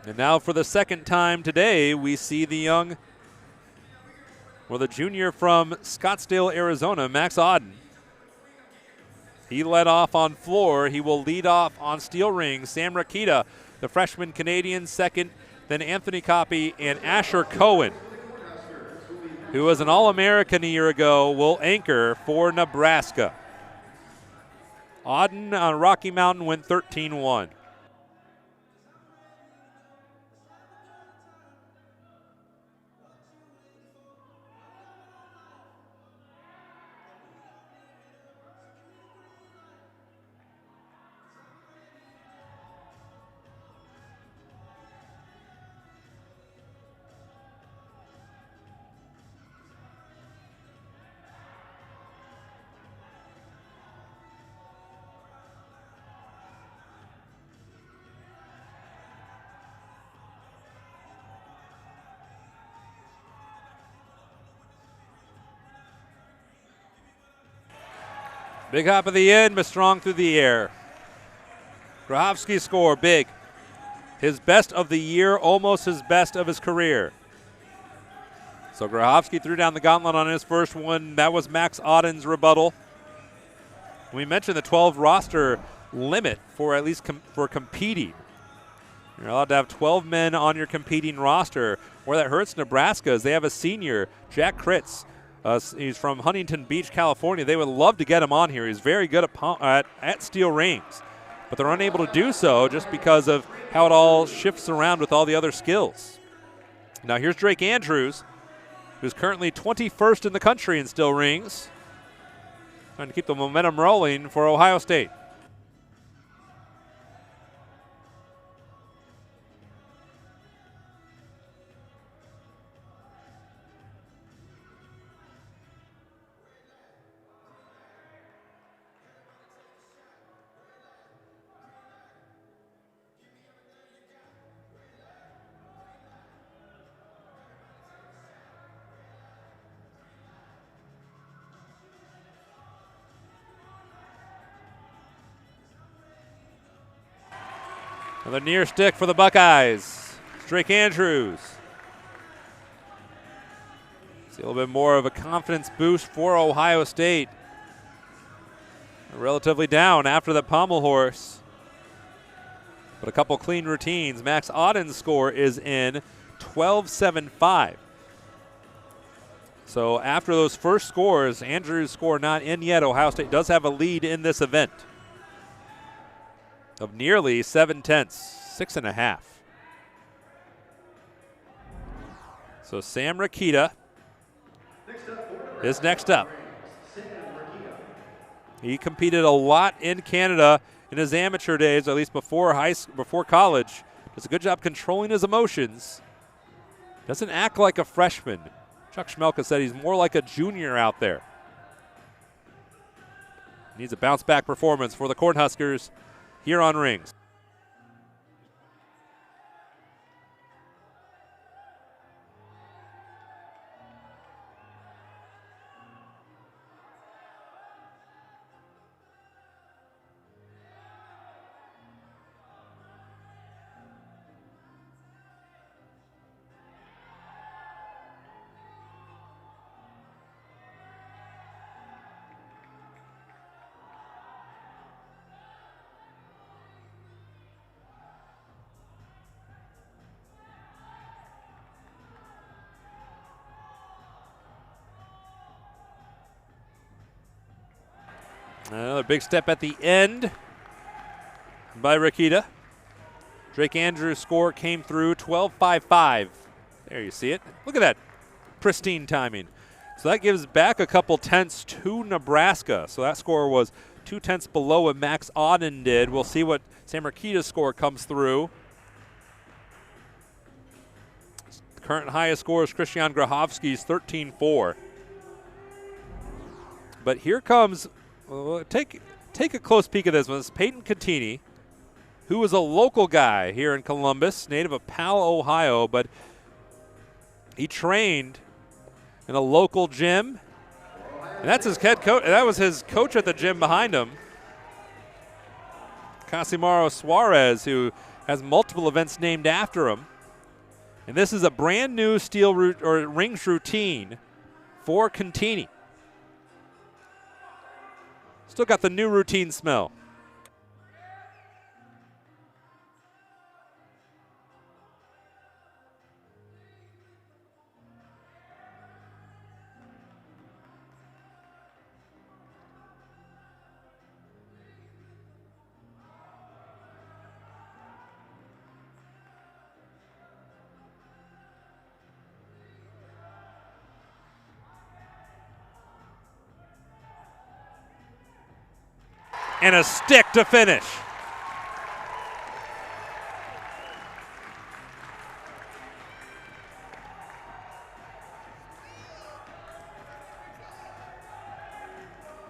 And now for the second time today, we see the junior from Scottsdale, Arizona, Max Auden. He led off on floor. He will lead off on steel rings. Sam Rakita, the freshman Canadian, second. Then Anthony Coppi and Asher Cohen, who was an All-American a year ago, will anchor for Nebraska. Auden on Rocky Mountain went 13-1. Big hop at the end, but strong through the air. Grahovsky's score, big. His best of the year, almost his best of his career. So Grahovsky threw down the gauntlet on his first one. That was Max Auden's rebuttal. We mentioned the 12 roster limit for at least for competing. You're allowed to have 12 men on your competing roster. Where that hurts Nebraska is they have a senior, Jack Kritz. He's from Huntington Beach, California. They would love to get him on here. He's very good at steel rings, but they're unable to do so just because of how it all shifts around with all the other skills. Now here's Drake Andrews, who's currently 21st in the country in steel rings, trying to keep the momentum rolling for Ohio State. Another near stick for the Buckeyes. Drake Andrews. See a little bit more of a confidence boost for Ohio State. Relatively down after the Pommel horse. But a couple clean routines. Max Auden's score is in 12.75. So after those first scores, Andrews' score not in yet. Ohio State does have a lead in this event of nearly 7/10, 6.5. So Sam Rakita is next up. He competed a lot in Canada in his amateur days, or at least before college. Does a good job controlling his emotions. Doesn't act like a freshman. Chuck Schmelka said he's more like a junior out there. Needs a bounce-back performance for the Cornhuskers here on Rings. Another big step at the end by Rakita. Drake Andrews' score came through 12.55. There you see it. Look at that pristine timing. So that gives back a couple tenths to Nebraska. So that score was 2 tenths below what Max Auden did. We'll see what Sam Rakita's score comes through. The current highest score is Christian Grahovsky's 13.4. But here comes... Take a close peek at this one. This is Peyton Catini, who was a local guy here in Columbus, native of Powell, Ohio, but he trained in a local gym, and that's his head coach. That was his coach at the gym behind him, Casimiro Suarez, who has multiple events named after him. And this is a brand new steel rings routine for Catini. Still got the new routine smell. And a stick to finish.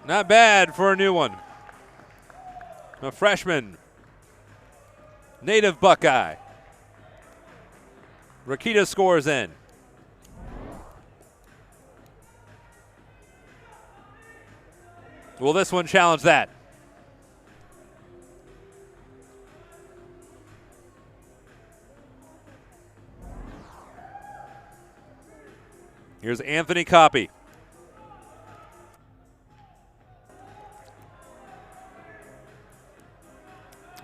Not bad for a new one. A freshman. Native Buckeye. Rakita scores in. Will this one challenge that? Here's Anthony Coppy.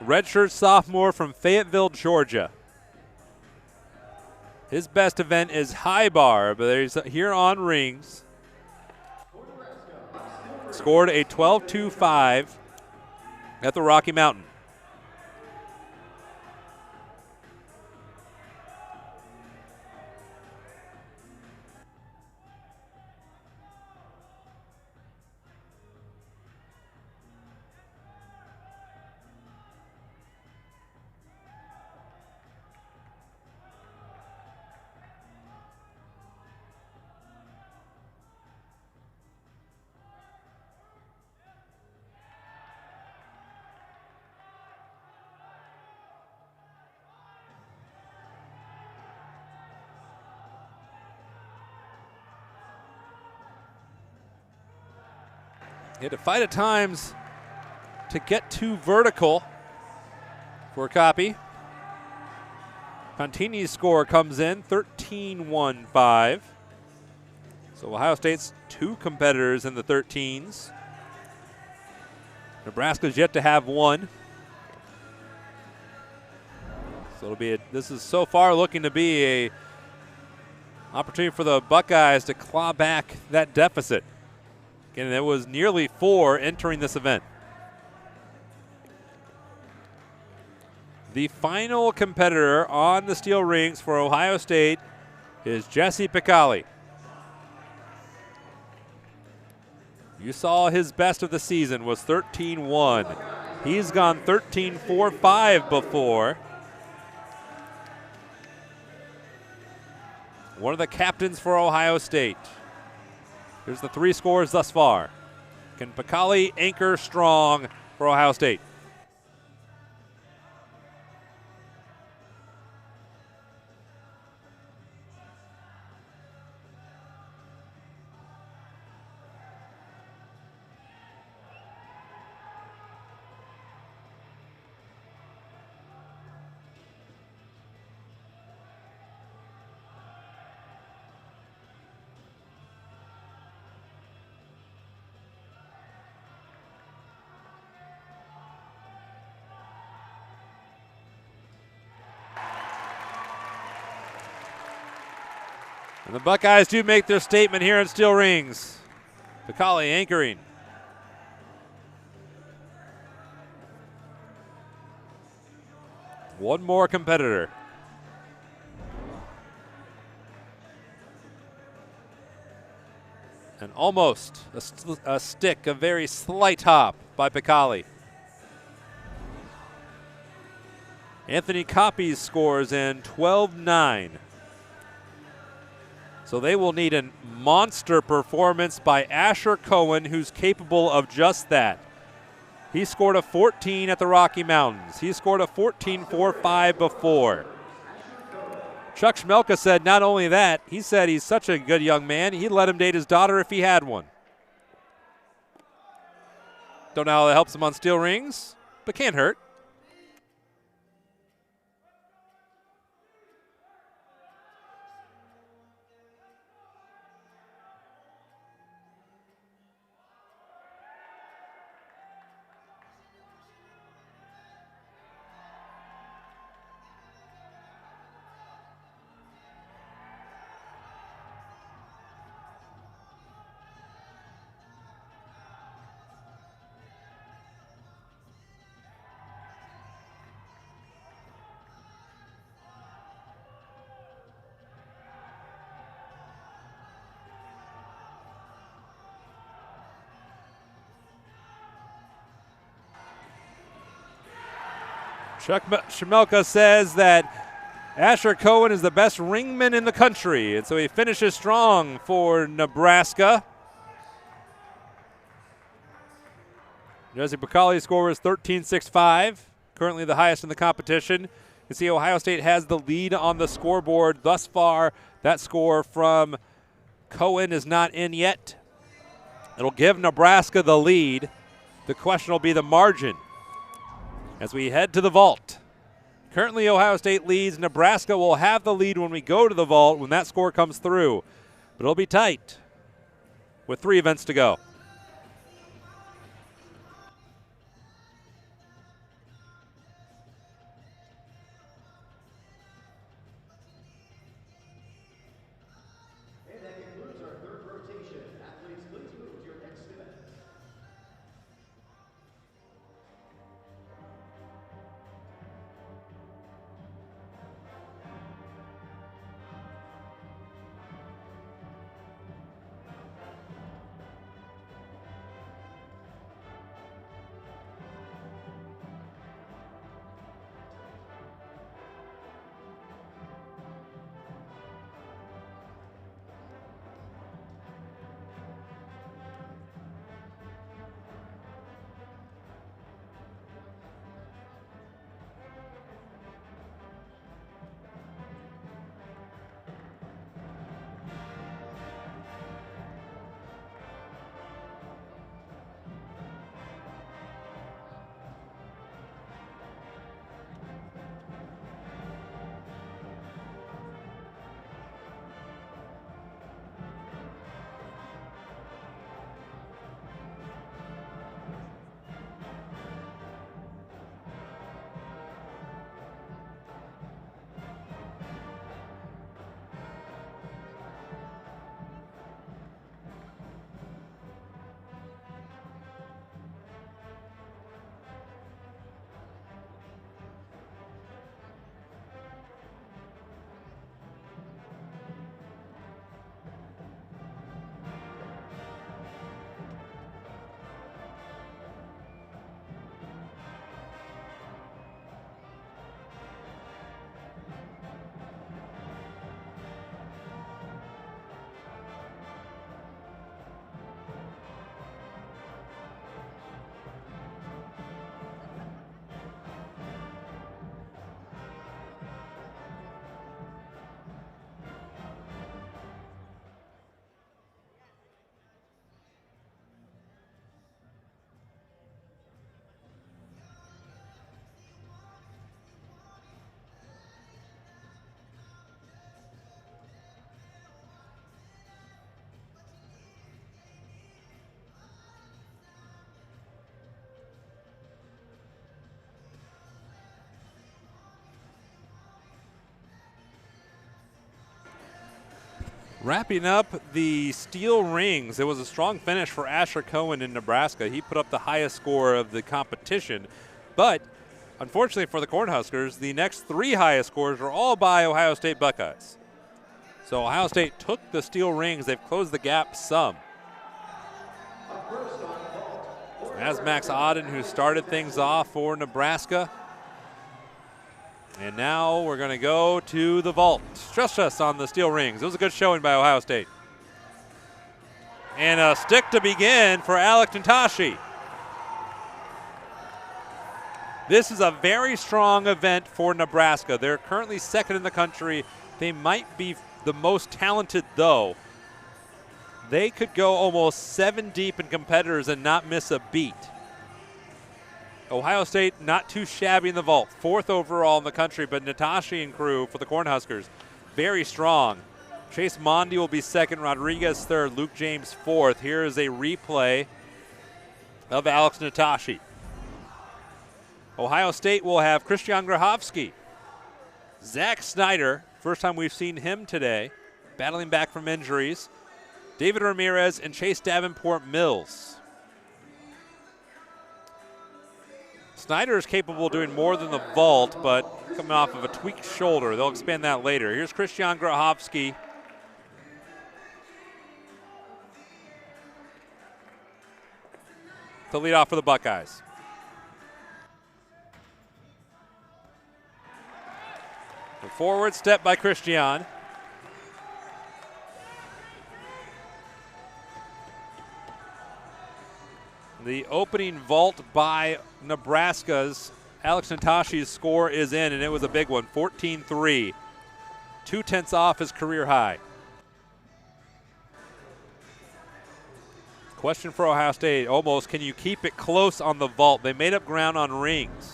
Redshirt sophomore from Fayetteville, Georgia. His best event is high bar, but he's here on rings. Scored a 12.25 at the Rocky Mountain. He had to fight at times to get too vertical for Coppy. Contini's score comes in 13.15. So Ohio State's 2 competitors in the 13s. Nebraska's yet to have 1. So this is so far looking to be a opportunity for the Buckeyes to claw back that deficit. And it was nearly 4 entering this event. The final competitor on the steel rings for Ohio State is Jesse Piccoli. You saw his best of the season was 13.1. He's gone 13.45 before. One of the captains for Ohio State. Here's the 3 scores thus far. Can Piccoli anchor strong for Ohio State? And the Buckeyes do make their statement here in steel rings. Piccoli anchoring. One more competitor. And almost a stick, a very slight hop by Piccoli. Anthony Coppy's scores in 12.9. So they will need a monster performance by Asher Cohen, who's capable of just that. He scored a 14 at the Rocky Mountains. He scored a 14.45 before. Chuck Schmelka said not only that, he said he's such a good young man, he'd let him date his daughter if he had one. Don't know how that helps him on steel rings, but can't hurt. Chuck Schmelka says that Asher Cohen is the best ringman in the country, and so he finishes strong for Nebraska. Jesse Piccoli's score is 13.65, currently the highest in the competition. You can see Ohio State has the lead on the scoreboard thus far. That score from Cohen is not in yet. It'll give Nebraska the lead. The question will be the margin as we head to the vault. Currently, Ohio State leads. Nebraska will have the lead when we go to the vault, when that score comes through. But it'll be tight with 3 events to go. And that concludes our 3rd rotation. Athletes, please move to your next event. Wrapping up the steel rings, it was a strong finish for Asher Cohen in Nebraska. He put up the highest score of the competition, but unfortunately for the Cornhuskers, the next 3 highest scores are all by Ohio State Buckeyes. So Ohio State took the steel rings. They've closed the gap some. As Max Auden, who started things off for Nebraska. And now we're going to go to the vault. Just us on the steel rings. It was a good showing by Ohio State. And a stick to begin for Alex Natashi. This is a very strong event for Nebraska. They're currently 2nd in the country. They might be the most talented, though. They could go almost 7 deep in competitors and not miss a beat. Ohio State not too shabby in the vault. 4th overall in the country, but Natashi and crew for the Cornhuskers, very strong. Chase Mondi will be 2nd, Rodriguez 3rd, Luke James 4th. Here is a replay of Alex Natashi. Ohio State will have Christian Grachowski. Zach Snyder, first time we've seen him today, battling back from injuries. David Ramirez and Chase Davenport Mills. Snyder is capable of doing more than the vault, but coming off of a tweaked shoulder. They'll expand that later. Here's Christian Grachowski. To lead off for the Buckeyes. The forward step by Christian. The opening vault by Nebraska's Alex Natashi's score is in, and it was a big one, 14-3. 2/10 off his career high. Question for Ohio State, almost, can you keep it close on the vault? They made up ground on rings.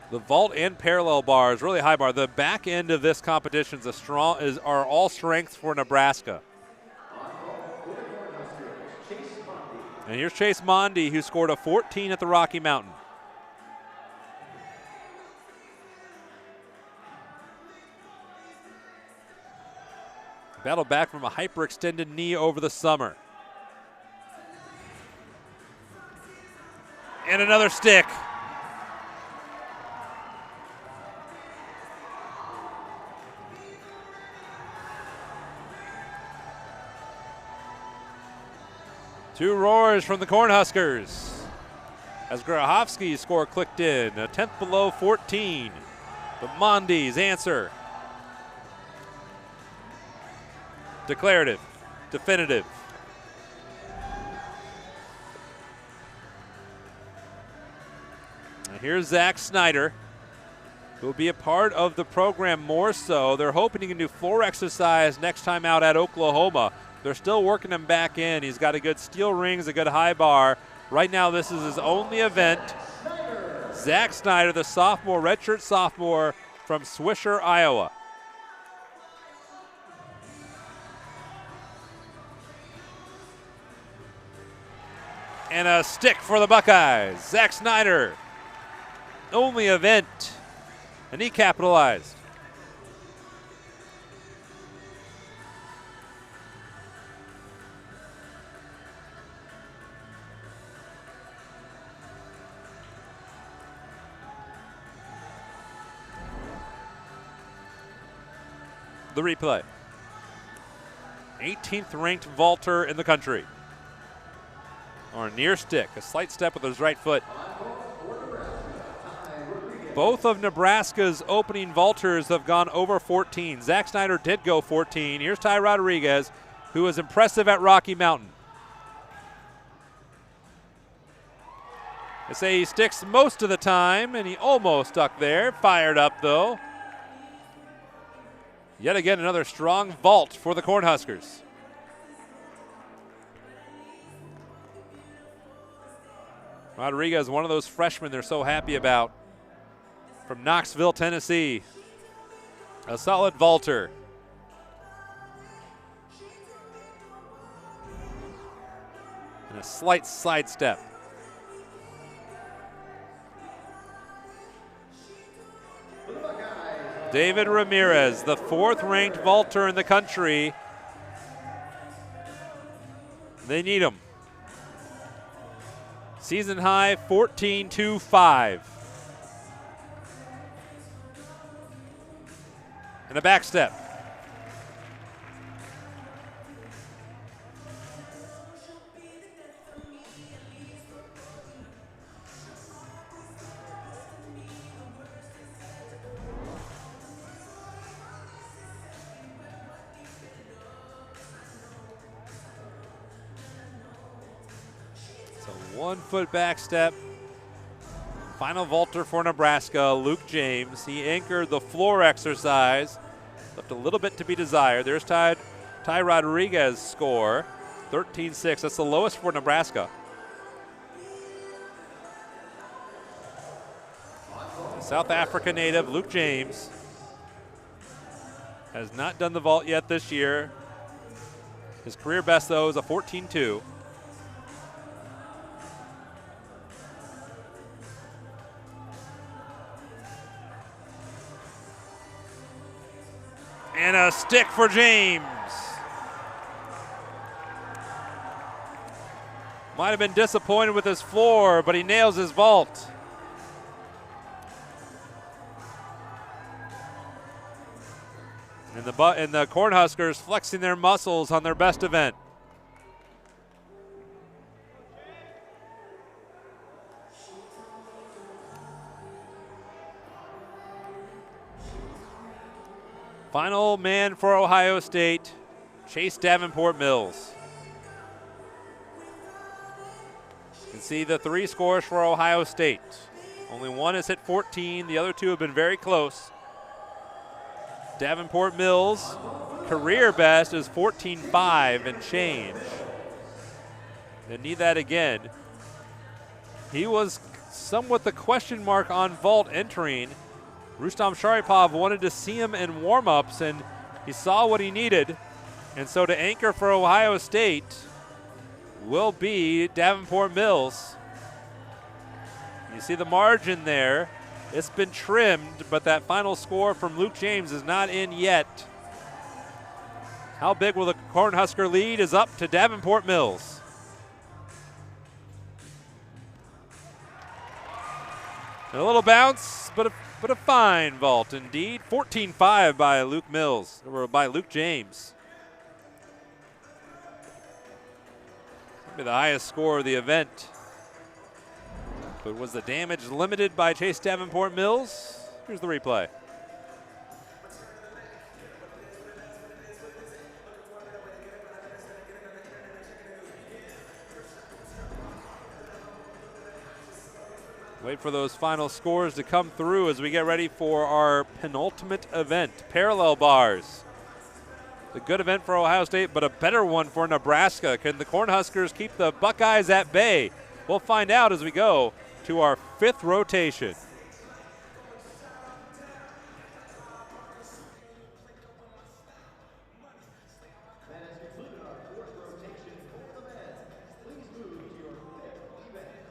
The vault and parallel bars, really high bar. The back end of this competition are all strengths for Nebraska. And here's Chase Mondi, who scored a 14 at the Rocky Mountain. Battled back from a hyperextended knee over the summer. And another stick. Two roars from the Cornhuskers as Grahovsky's score clicked in, a 10th below 14. But Mondi's answer. Declarative, definitive. And here's Zach Snyder, who will be a part of the program more so. They're hoping he can do floor exercise next time out at Oklahoma. They're still working him back in. He's got a good steel rings, a good high bar. Right now, this is his only event. Zach Snyder, the sophomore, redshirt sophomore from Swisher, Iowa. And a stick for the Buckeyes. Zach Snyder, only event, and he capitalized. The replay. 18th ranked vaulter in the country. Or near stick, a slight step with his right foot. Both of Nebraska's opening vaulters have gone over 14. Zach Snyder did go 14. Here's Ty Rodriguez, who was impressive at Rocky Mountain. They say he sticks most of the time, and he almost stuck there. Fired up, though. Yet again, another strong vault for the Cornhuskers. Rodriguez, one of those freshmen they're so happy about, from Knoxville, Tennessee. A solid vaulter. And a slight sidestep. David Ramirez, the 4th ranked vaulter in the country. They need him. Season high 14.25. And a back step. So 1 foot back step. Final vaulter for Nebraska, Luke James. He anchored the floor exercise. Left a little bit to be desired. There's Ty Rodriguez's score, 13.6. That's the lowest for Nebraska. South Africa native Luke James has not done the vault yet this year. His career best, though, is a 14.2. And a stick for James. Might have been disappointed with his floor, but he nails his vault. And the Cornhuskers flexing their muscles on their best event. Final man for Ohio State, Chase Davenport Mills. You can see the 3 scores for Ohio State. Only one has hit 14. The other 2 have been very close. Davenport Mills career best is 14.5 and change. They need that again. He was somewhat the question mark on vault entering. Rustam Sharipov wanted to see him in warm-ups, and he saw what he needed. And so to anchor for Ohio State will be Davenport Mills. You see the margin there. It's been trimmed, but that final score from Luke James is not in yet. How big will the Cornhusker lead is up to Davenport Mills. A little bounce, but a fine vault indeed. 14.5 by Luke Mills, or by Luke James. Maybe the highest score of the event. But was the damage limited by Chase Davenport Mills? Here's the replay. Wait for those final scores to come through as we get ready for our penultimate event, parallel bars. A good event for Ohio State, but a better one for Nebraska. Can the Cornhuskers keep the Buckeyes at bay? We'll find out as we go to our fifth rotation. That has concluded our fourth rotation for the men. Please move to your fifth event.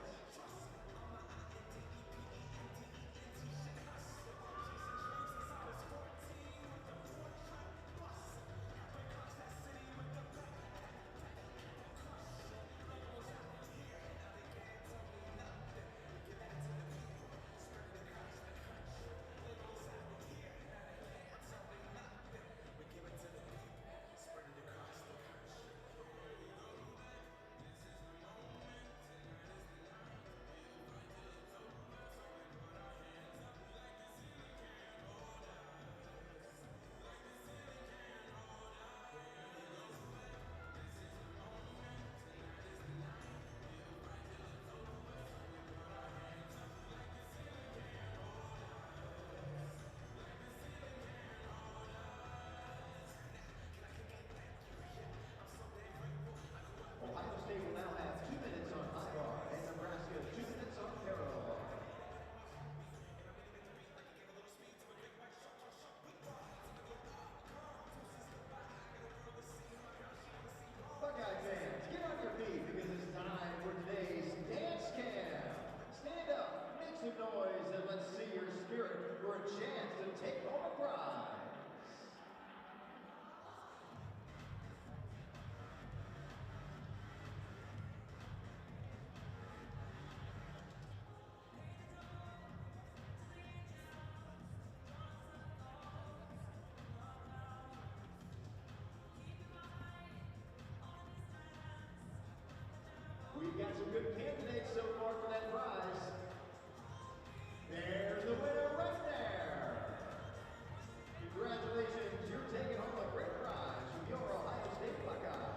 Ohio State will now have 2 minutes on high bar and Nebraska 2 minutes on parallel bar. Buckeye fans, get on your feet because it's time for today's dance cam. Stand up, make some noise, and let's see your spirit for a chance to take home a prize. We've got some good candidates so far for that prize. There's the winner right there. Congratulations, you're taking home a great prize from your Ohio State Buckeyes.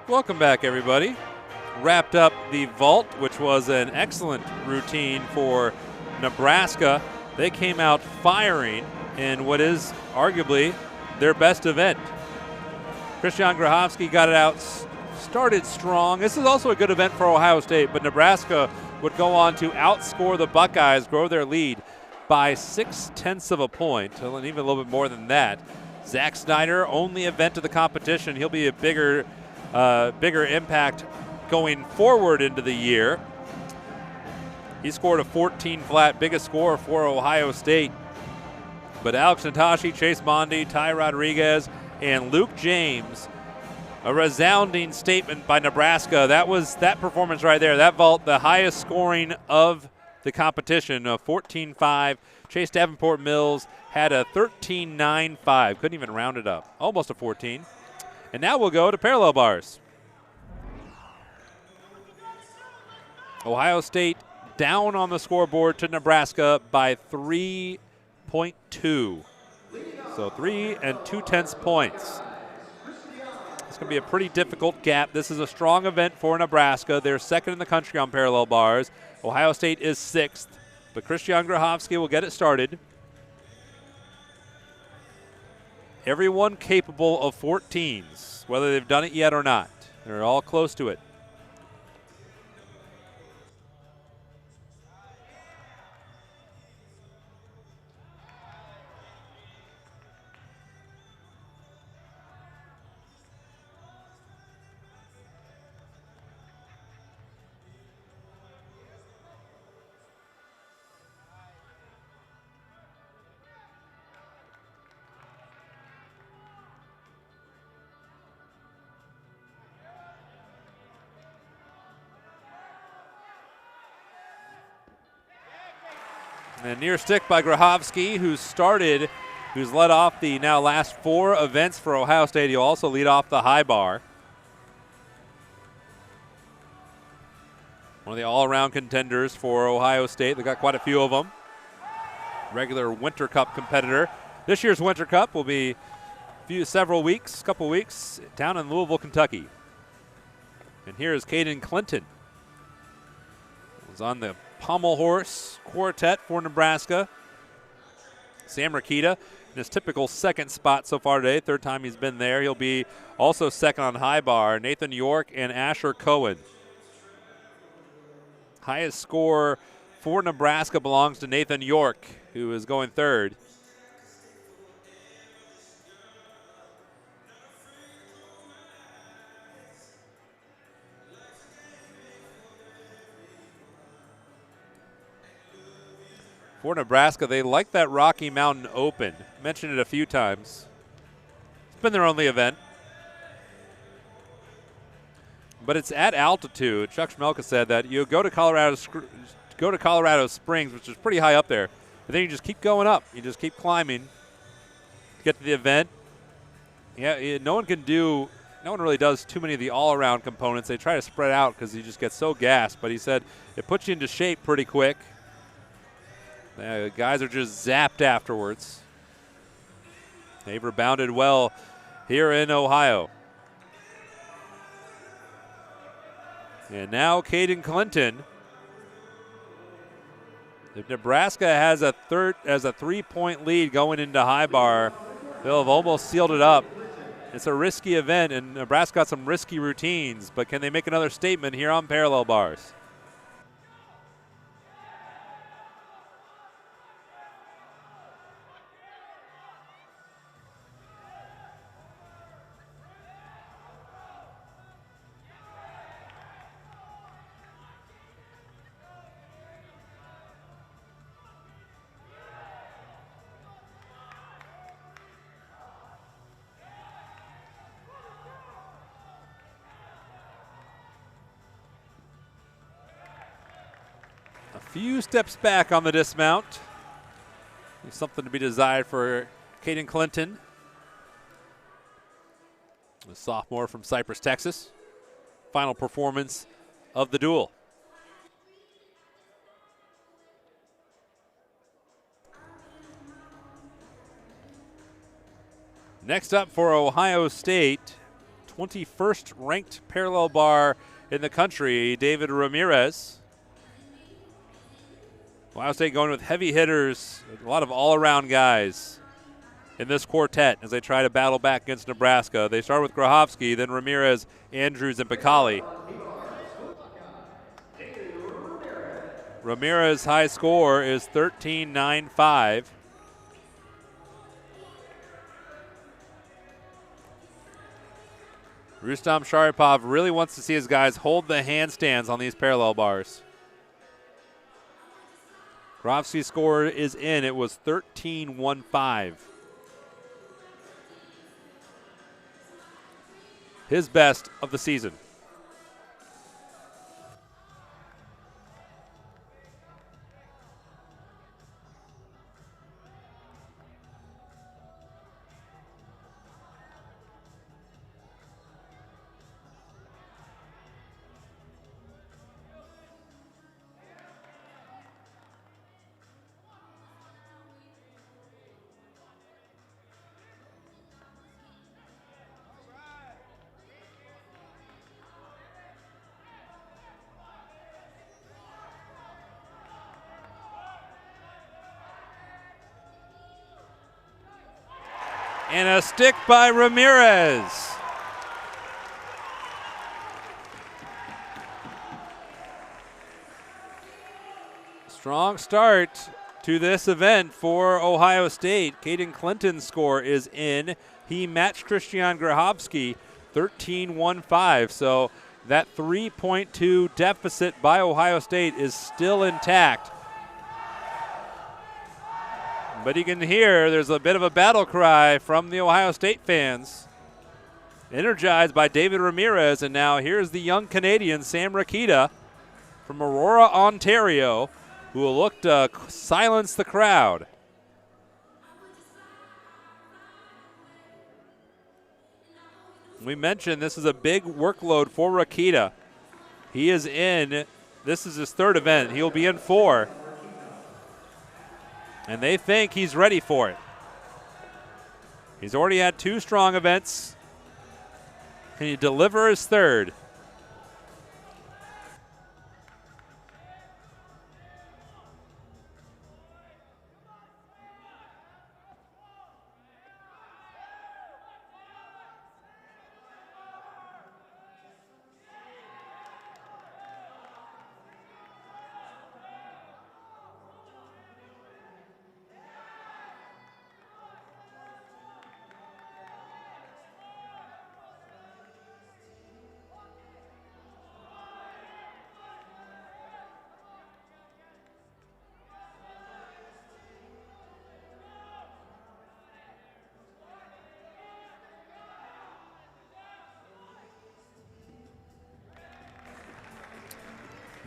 Welcome back, everybody. Wrapped up the vault, which was an excellent routine for Nebraska. They came out firing in what is arguably their best event. Christian Grachowski got it out, started strong. This is also a good event for Ohio State, but Nebraska would go on to outscore the Buckeyes, grow their lead by 0.6 of a point, and even a little bit more than that. Zach Snyder, only event of the competition. He'll be a bigger impact going forward into the year. He scored a 14 flat, biggest score for Ohio State. But Alex Natashi, Chase Mondi, Ty Rodriguez, and Luke James, a resounding statement by Nebraska. That was that performance right there. That vault, the highest scoring of the competition, a 14.5. Chase Davenport Mills had a 13.95. Couldn't even round it up. Almost a 14. And now we'll go to parallel bars. Ohio State down on the scoreboard to Nebraska by 3.2. So 3 2/10 points. It's going to be a pretty difficult gap. This is a strong event for Nebraska. They're second in the country on parallel bars. Ohio State is 6th, but Christian Grachowski will get it started. Everyone capable of 14s, whether they've done it yet or not. They're all close to it. And near stick by Grachowski, who's led off the now last 4 events for Ohio State. He'll also lead off the high bar. One of the all-around contenders for Ohio State. They've got quite a few of them. Regular Winter Cup competitor. This year's Winter Cup will be couple weeks, down in Louisville, Kentucky. And here is Caden Clinton. He's on the Pommel horse quartet for Nebraska. Sam Rakita in his typical second spot so far today. Third time he's been there. He'll be also second on high bar. Nathan York and Asher Cohen. Highest score for Nebraska belongs to Nathan York, who is going third. For Nebraska, they like that Rocky Mountain Open. Mentioned it a few times. It's been their only event. But it's at altitude. Chuck Schmelka said that you go to Colorado Springs, which is pretty high up there, and then you just keep going up. You just keep climbing. Get to the event. Yeah, no one really does too many of the all-around components. They try to spread out because you just get so gassed. But he said it puts you into shape pretty quick. The guys are just zapped afterwards. They've rebounded well here in Ohio. And now Caden Clinton. If Nebraska has a 3-point lead going into high bar, they'll have almost sealed it up. It's a risky event, and Nebraska got some risky routines, but can they make another statement here on parallel bars? Few steps back on the dismount. There's something to be desired for Caden Clinton, a sophomore from Cypress, Texas. Final performance of the duel. Next up for Ohio State, 21st ranked parallel bar in the country, David Ramirez. Ohio State going with heavy hitters, a lot of all-around guys in this quartet as they try to battle back against Nebraska. They start with Grahovsky, then Ramirez, Andrews, and Picali. Ramirez's high score is 13.95. Rustam Sharipov really wants to see his guys hold the handstands on these parallel bars. Grahovsky's score is in. It was 13.15. His best of the season. And a stick by Ramirez. Strong start to this event for Ohio State. Caden Clinton's score is in. He matched Christian Grahovsky 13.15. So that 3.2 deficit by Ohio State is still intact. But you can hear there's a bit of a battle cry from the Ohio State fans. Energized by David Ramirez, and now here's the young Canadian, Sam Rakita, from Aurora, Ontario, who will look to silence the crowd. We mentioned this is a big workload for Rakita. He is in, this is his third event. He'll be in 4. And they think he's ready for it. He's already had 2 strong events. Can he deliver his third?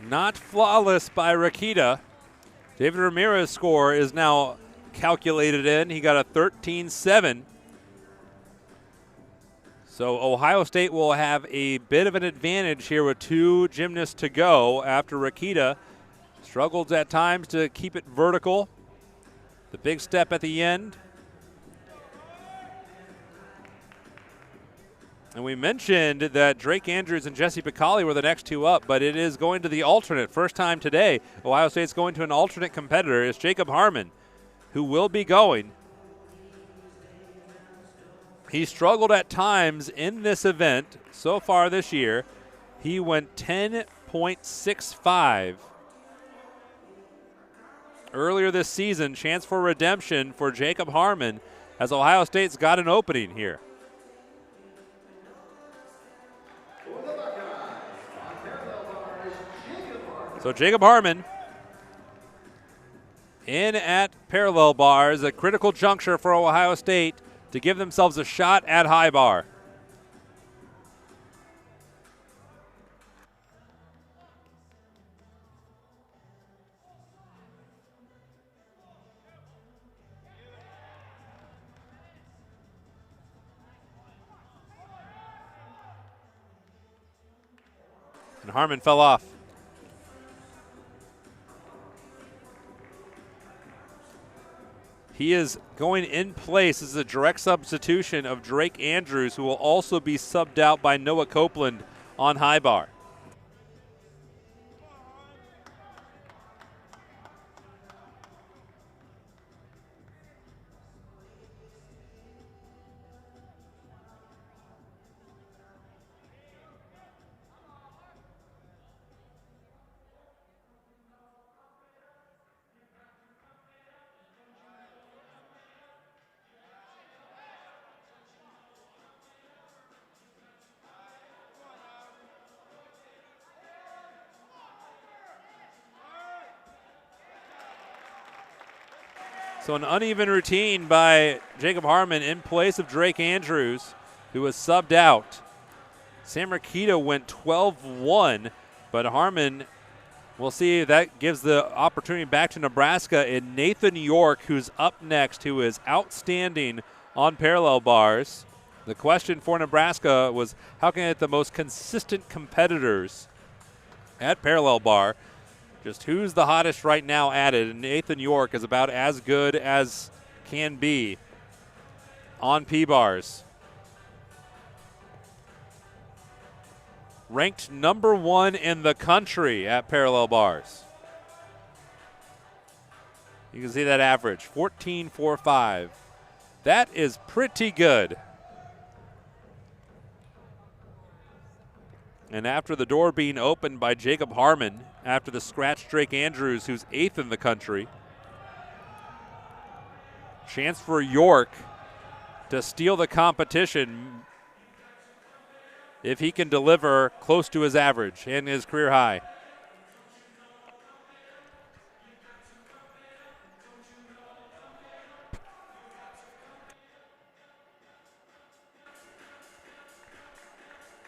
Not flawless by Rakita. David Ramirez's score is now calculated in. He got a 13.7. So Ohio State will have a bit of an advantage here with 2 gymnasts to go after Rakita struggled at times to keep it vertical. The big step at the end. And we mentioned that Drake Andrews and Jesse Picali were the next 2 up, but it is going to the alternate. First time today, Ohio State's going to an alternate competitor. It's Jacob Harmon, who will be going. He struggled at times in this event so far this year. He went 10.65 earlier this season. Chance for redemption for Jacob Harmon as Ohio State's got an opening here. So Jacob Harmon in at parallel bars, a critical juncture for Ohio State to give themselves a shot at high bar. And Harmon fell off. He is going in place as a direct substitution of Drake Andrews, who will also be subbed out by Noah Copeland on high bar. So an uneven routine by Jacob Harmon in place of Drake Andrews, who was subbed out. Sam Rakita went 12-1, but Harmon, we'll see if that gives the opportunity back to Nebraska and Nathan York, who's up next, who is outstanding on parallel bars. The question for Nebraska was how can I get the most consistent competitors at parallel bar? Just who's the hottest right now at it, and Nathan York is about as good as can be on P-bars. Ranked number 1 in the country at parallel bars. You can see that average, 14.45. That is pretty good. And after the door being opened by Jacob Harmon, after the scratch Drake Andrews, who's 8th in the country, chance for York to steal the competition if he can deliver close to his average and his career high.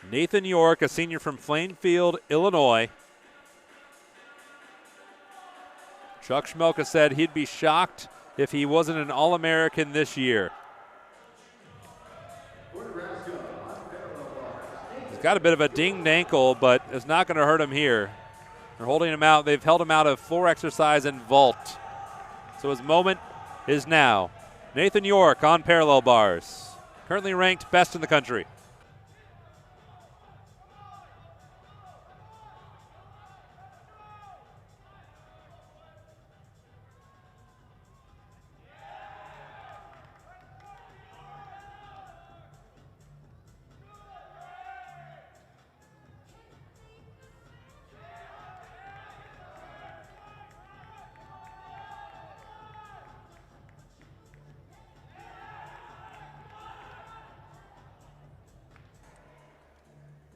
Nathan York, a senior from Plainfield, Illinois. Chuck Schmelka said he'd be shocked if he wasn't an All-American this year. He's got a bit of a dinged ankle, but it's not going to hurt him here. They're holding him out. They've held him out of floor exercise and vault. So his moment is now. Nathan York on parallel bars. Currently ranked best in the country.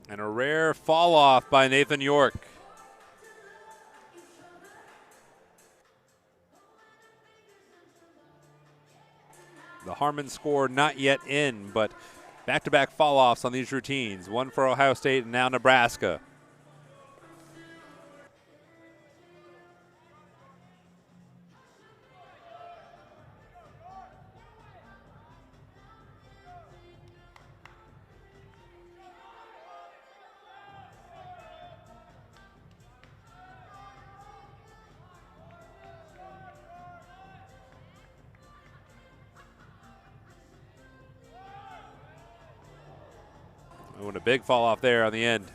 And a rare fall off by Nathan York. The Harmon score not yet in, but back-to-back fall offs on these routines. One for Ohio State and now Nebraska. Oh, and a big fall off there on the end.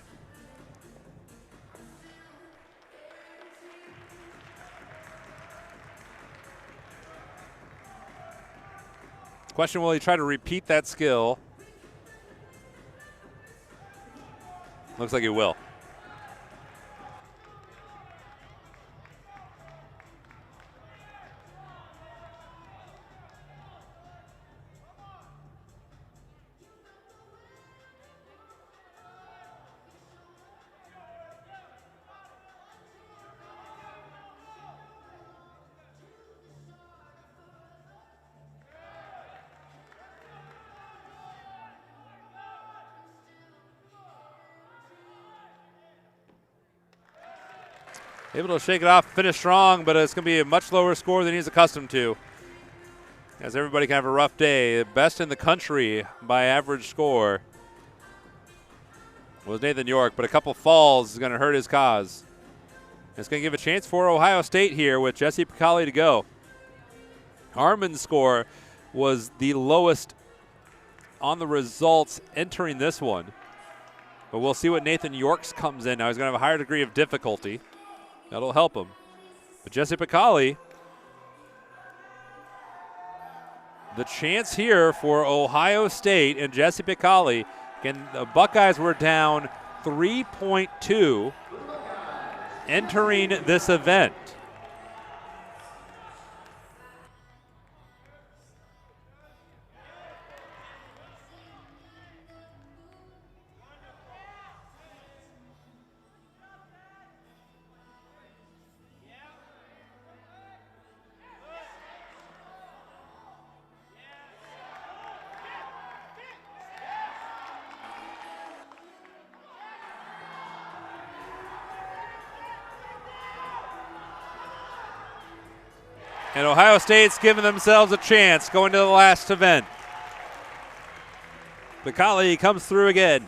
Question, will he try to repeat that skill? Looks like he will. Able to shake it off, finish strong, but it's going to be a much lower score than he's accustomed to. As everybody can have a rough day. Best in the country by average score was Nathan York, but a couple falls is going to hurt his cause. It's going to give a chance for Ohio State here with Jesse Picali to go. Harmon's score was the lowest on the results entering this one. But we'll see what Nathan Yorks comes in. Now he's going to have a higher degree of difficulty. That'll help him. But Jesse Piccoli, the chance here for Ohio State and Jesse Piccoli. Again, the Buckeyes were down 3.2 entering this event. And Ohio State's giving themselves a chance going to the last event. Piccoli comes through again.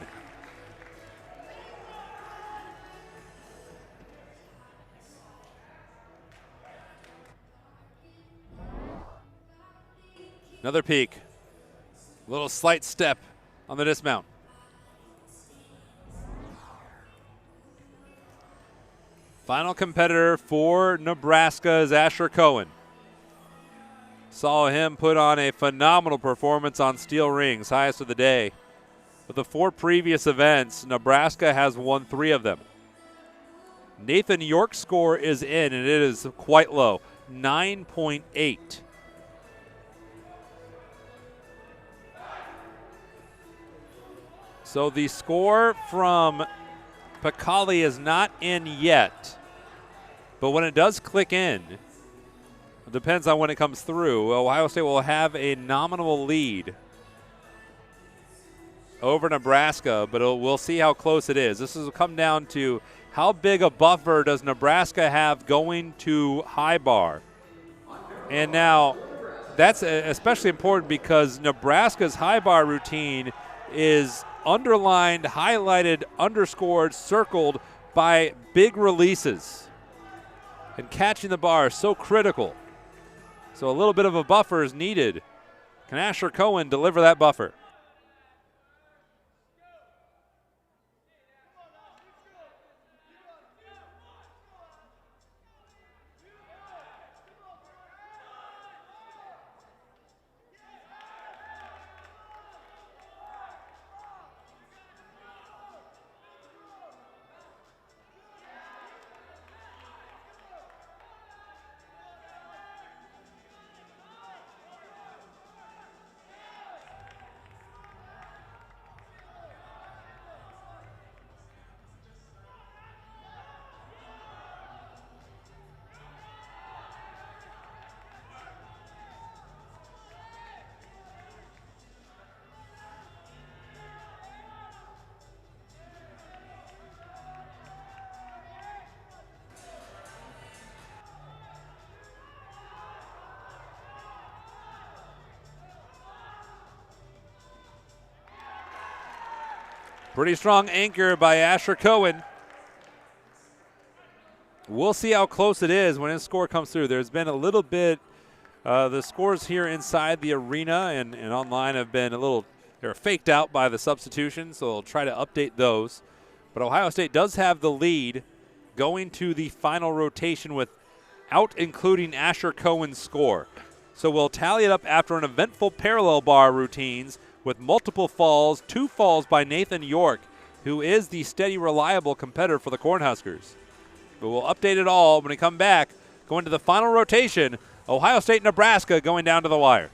Another peek. A little slight step on the dismount. Final competitor for Nebraska is Asher Cohen. Saw him put on a phenomenal performance on steel rings, highest of the day. With the 4 previous events, Nebraska has won 3 of them. Nathan York's score is in, and it is quite low, 9.8. So the score from Piccoli is not in yet, but when it does click in, it depends on when it comes through. Ohio State will have a nominal lead over Nebraska, but we'll see how close it is. This will come down to how big a buffer does Nebraska have going to high bar. And now that's especially important because Nebraska's high bar routine is underlined, highlighted, underscored, circled by big releases. And catching the bar is so critical. So a little bit of a buffer is needed. Can Asher Cohen deliver that buffer? Pretty strong anchor by Asher Cohen. We'll see how close it is when his score comes through. There's been a little bit, the scores here inside the arena and online have been they're faked out by the substitution, so they'll try to update those. But Ohio State does have the lead going to the final rotation without including Asher Cohen's score. So we'll tally it up after an eventful parallel bar routines with multiple falls, 2 falls by Nathan York, who is the steady, reliable competitor for the Cornhuskers. But we'll update it all when we come back, going to the final rotation, Ohio State, Nebraska going down to the wire.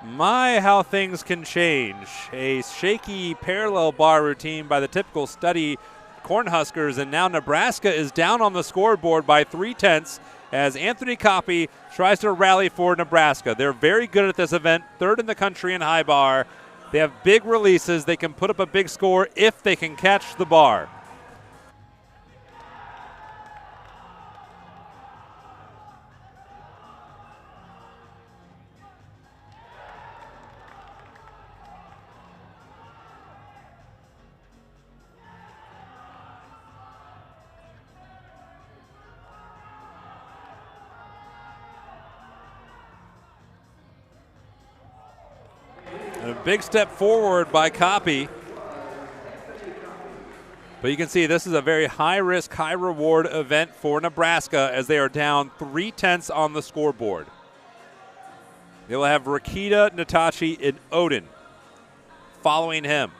My, how things can change. A shaky parallel bar routine by the typical study Cornhuskers, and now Nebraska is down on the scoreboard by 3/10 as Anthony Coppy tries to rally for Nebraska. They're very good at this event, third in the country in high bar. They have big releases. They can put up a big score if they can catch the bar. A big step forward by Coppy. But you can see this is a very high-risk, high-reward event for Nebraska as they are down 3/10 on the scoreboard. They will have Rakita, Natachi, and Odin following him.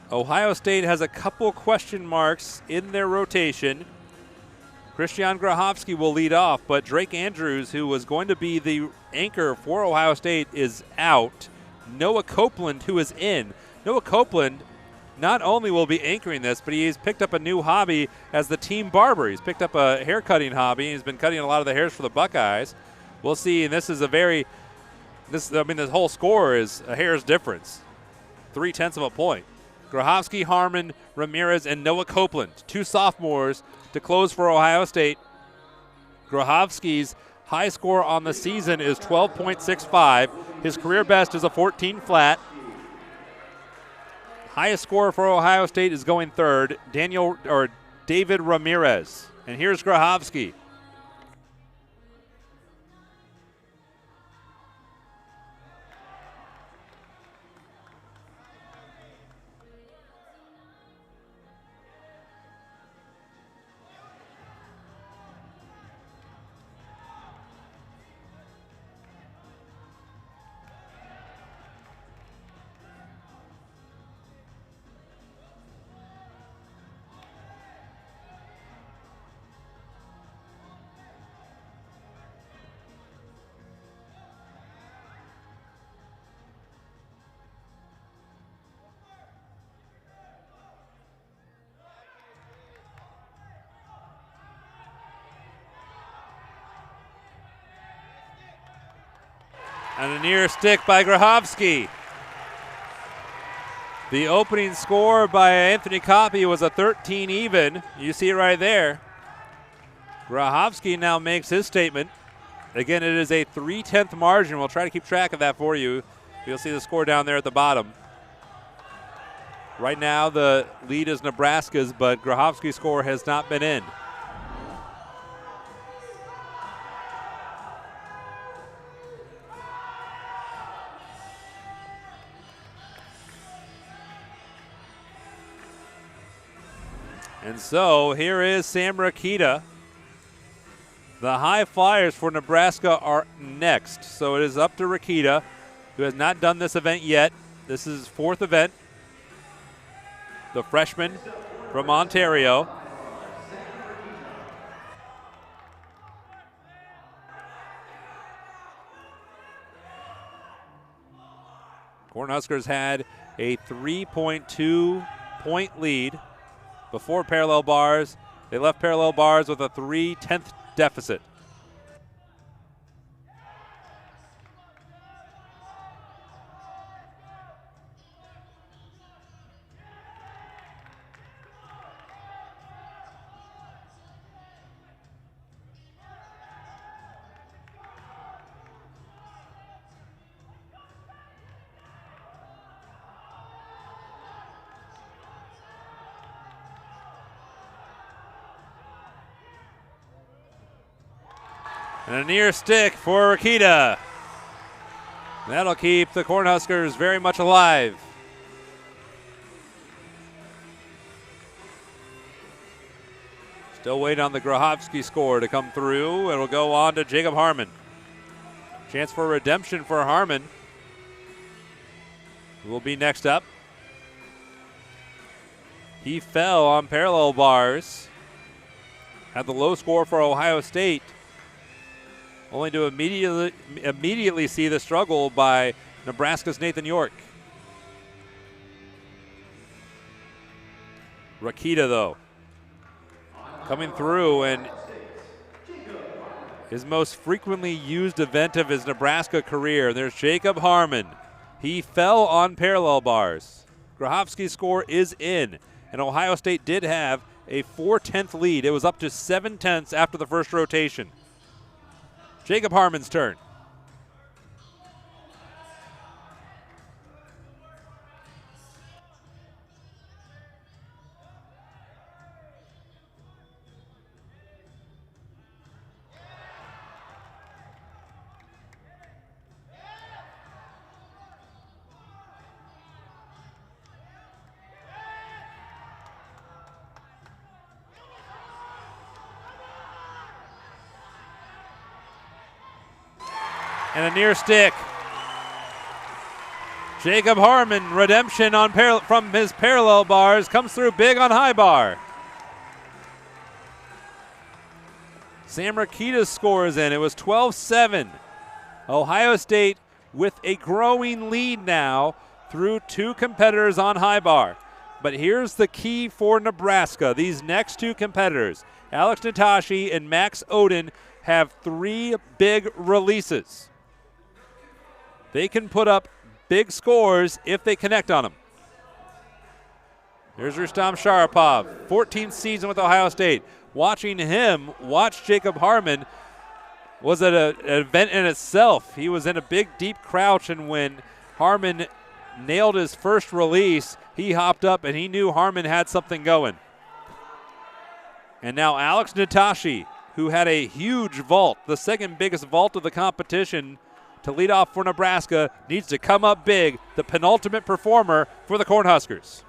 Ohio State has a couple question marks in their rotation. Christian Grahovsky will lead off, but Drake Andrews, who was going to be the anchor for Ohio State, is out. Noah Copeland, who is in. Noah Copeland not only will be anchoring this, but he's picked up a new hobby as the team barber. He's picked up a hair cutting hobby. He's been cutting a lot of the hairs for the Buckeyes. We'll see, and this is this whole score is a hair's difference. 3/10 of a point. Grahovsky, Harmon, Ramirez, and Noah Copeland, two sophomores to close for Ohio State. Grahovsky's high score on the season is 12.65. His career best is a 14 flat. Highest score for Ohio State is going third, David Ramirez. And here's Grahovsky. And a near stick by Grahovsky. The opening score by Anthony Coppy was a 13 even. You see it right there. Grahovsky now makes his statement. Again, it is a 3/10 margin. We'll try to keep track of that for you. You'll see the score down there at the bottom. Right now, the lead is Nebraska's, but Grahovsky's score has not been in. And so here is Sam Rakita. The high flyers for Nebraska are next. So it is up to Rakita, who has not done this event yet. This is his fourth event. The freshman from Ontario. Cornhuskers had a 3.2 point lead before parallel bars. They left parallel bars with a 3/10 deficit. And a near stick for Rakita. That'll keep the Cornhuskers very much alive. Still waiting on the Grahovsky score to come through. It'll go on to Jacob Harmon. Chance for redemption for Harmon, who will be next up. He fell on parallel bars. Had the low score for Ohio State, only to immediately see the struggle by Nebraska's Nathan York. Rakita, though, coming through, and his most frequently used event of his Nebraska career. There's Jacob Harmon. He fell on parallel bars. Grahovsky's score is in, and Ohio State did have a 4/10 lead. It was up to 7/10 after the first rotation. Jacob Harmon's turn. And a near stick. Jacob Harmon, redemption on from his parallel bars, comes through big on high bar. Sam Rakita's score is in. It was 12-7. Ohio State with a growing lead now through two competitors on high bar. But here's the key for Nebraska. These next two competitors, Alex Natashi and Max Oden, have 3 big releases. They can put up big scores if they connect on them. Here's Rustam Sharapov, 14th season with Ohio State. Watching him watch Jacob Harmon was an event in itself. He was in a big, deep crouch, and when Harmon nailed his first release, he hopped up and he knew Harmon had something going. And now Alex Natashi, who had a huge vault, the second biggest vault of the competition, to lead off for Nebraska, needs to come up big, the penultimate performer for the Cornhuskers.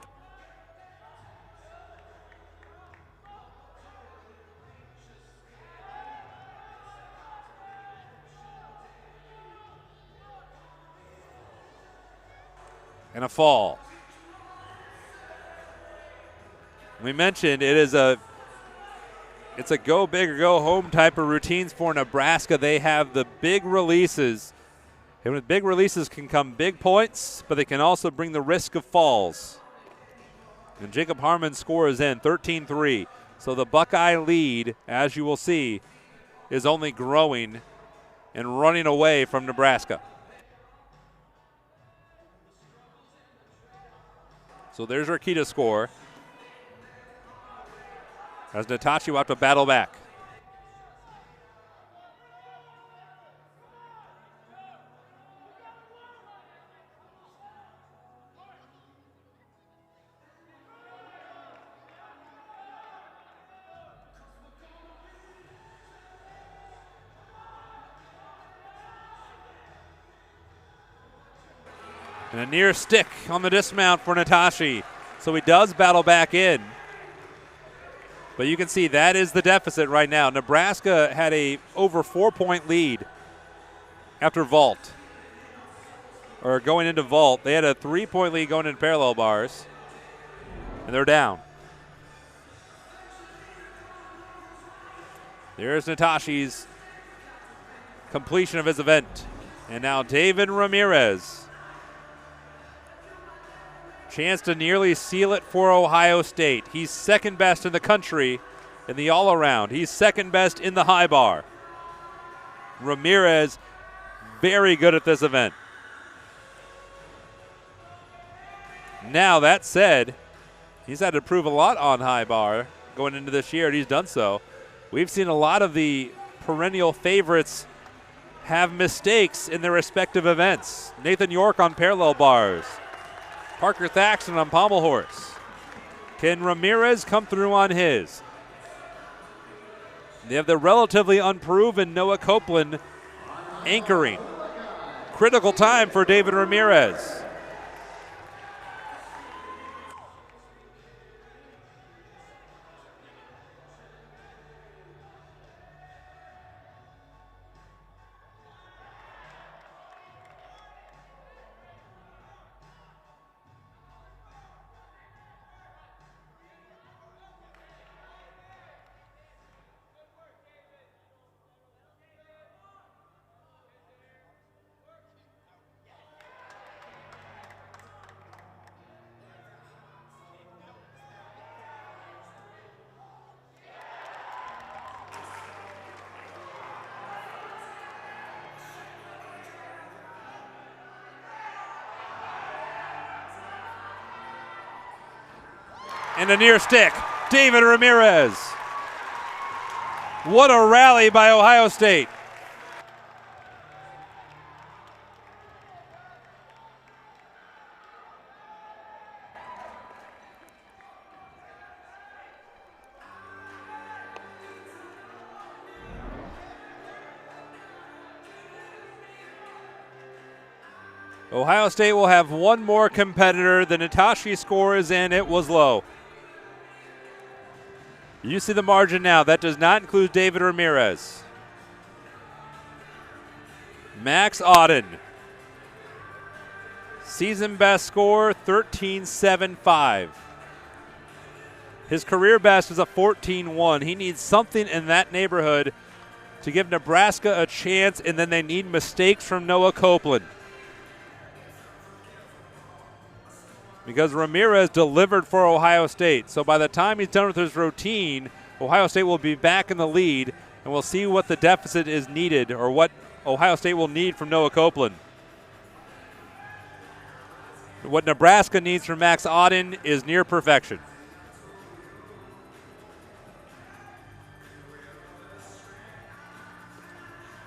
And a fall. We mentioned it's a go big or go home type of routines for Nebraska. They have the big releases. And with big releases can come big points, but they can also bring the risk of falls. And Jacob Harmon's score is in, 13-3. So the Buckeye lead, as you will see, is only growing and running away from Nebraska. So there's Rakita's score. As Natashi will have to battle back. And a near stick on the dismount for Natashi. So he does battle back in. But you can see that is the deficit right now. Nebraska had a over 4-point lead after vault. Or going into vault. They had a 3-point lead going into parallel bars. And they're down. There's Natashi's completion of his event. And now David Ramirez. Chance to nearly seal it for Ohio State. He's second best in the country in the all-around. He's second best in the high bar. Ramirez, very good at this event. Now, that said, he's had to prove a lot on high bar going into this year, and he's done so. We've seen a lot of the perennial favorites have mistakes in their respective events. Nathan York on parallel bars. Parker Thaxton on pommel horse. Can Ramirez come through on his? They have the relatively unproven Noah Copeland anchoring. Critical time for David Ramirez. And a near stick, David Ramirez. What a rally by Ohio State. Ohio State will have one more competitor. The Natashi score is in. It was low. You see the margin now. That does not include David Ramirez. Max Auden. Season best score, 13.75. His career best is a 14.1. He needs something in that neighborhood to give Nebraska a chance, and then they need mistakes from Noah Copeland. Because Ramirez delivered for Ohio State. So by the time he's done with his routine, Ohio State will be back in the lead, and we'll see what the deficit is needed or what Ohio State will need from Noah Copeland. What Nebraska needs from Max Auden is near perfection.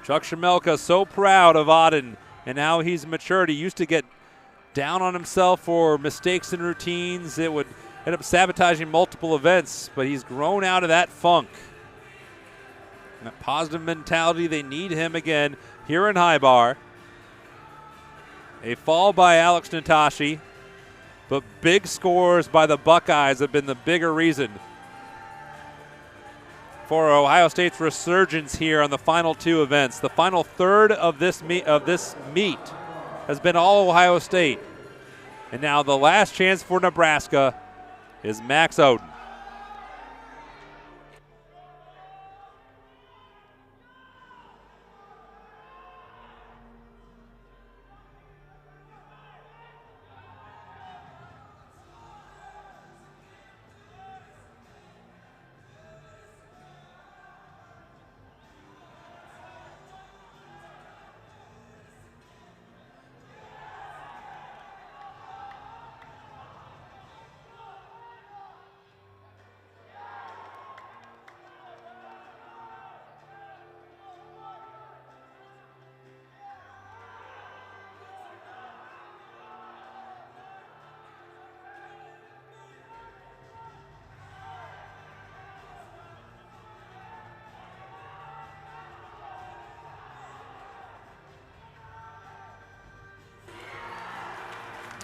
Chuck Schemelka so proud of Auden and how he's matured. He used to get down on himself for mistakes and routines. It would end up sabotaging multiple events, but he's grown out of that funk. And that positive mentality, they need him again here in High Bar. A fall by Alex Natashi, but big scores by the Buckeyes have been the bigger reason for Ohio State's resurgence here on the final two events. The final third of this meet has been all Ohio State. And now the last chance for Nebraska is Max Auden.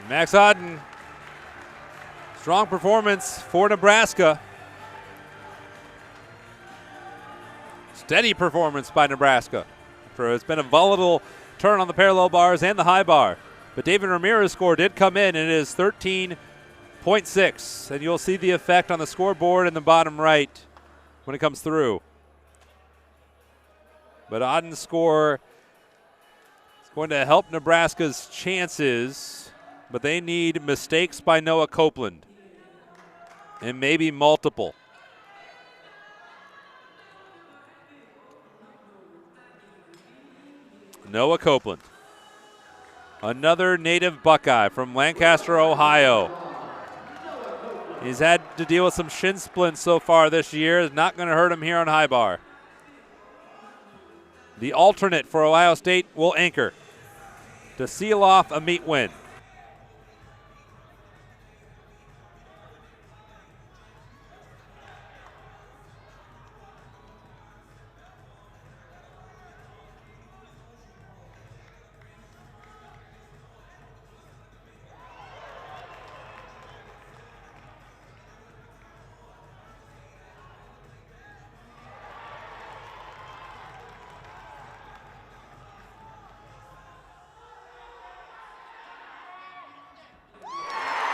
Max Auden, strong performance for Nebraska. Steady performance by Nebraska. It's been a volatile turn on the parallel bars and the high bar. But David Ramirez's score did come in, and it is 13.6. And you'll see the effect on the scoreboard in the bottom right when it comes through. But Auden's score is going to help Nebraska's chances. But they need mistakes by Noah Copeland, and maybe multiple. Noah Copeland, another native Buckeye from Lancaster, Ohio. He's had to deal with some shin splints so far this year. It's not going to hurt him here on High Bar. The alternate for Ohio State will anchor to seal off a meet win.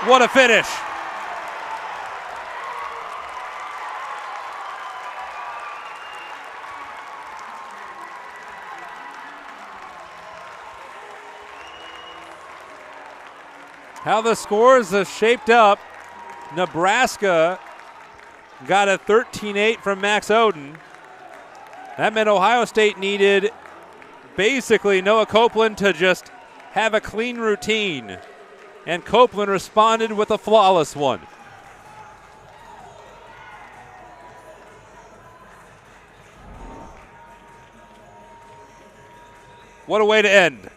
What a finish. How the scores have shaped up. Nebraska got a 13.8 from Max Auden. That meant Ohio State needed basically Noah Copeland to just have a clean routine. And Copeland responded with a flawless one. What a way to end.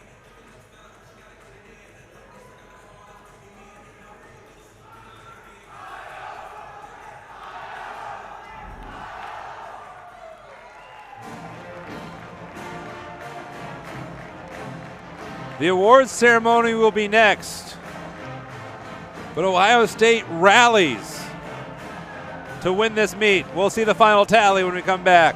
The awards ceremony will be next, but Ohio State rallies to win this meet. We'll see the final tally when we come back.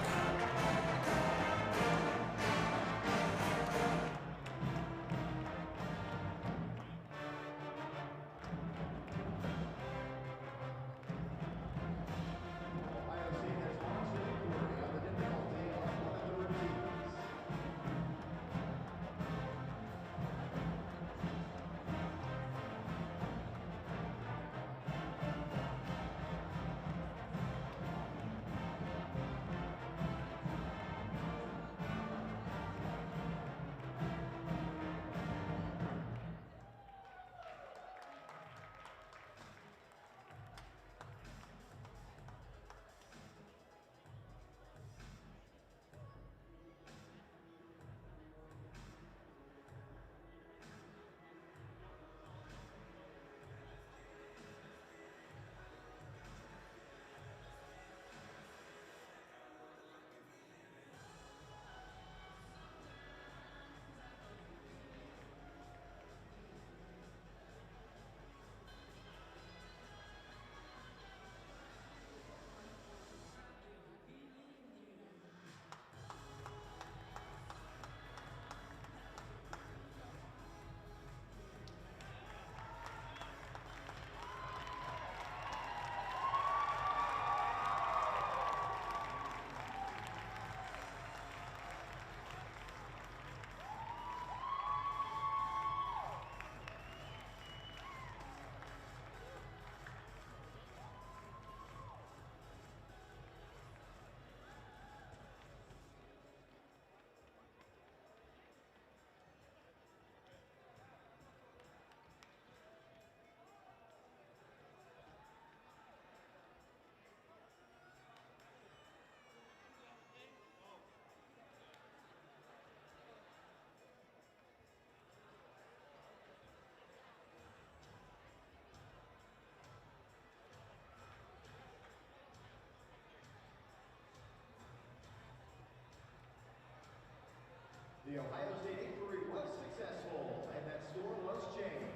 The Ohio State inquiry was successful, and that score was changed.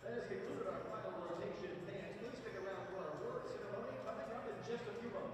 That has concluded our final rotation. Fans, please stick around for our award ceremony coming up in just a few moments.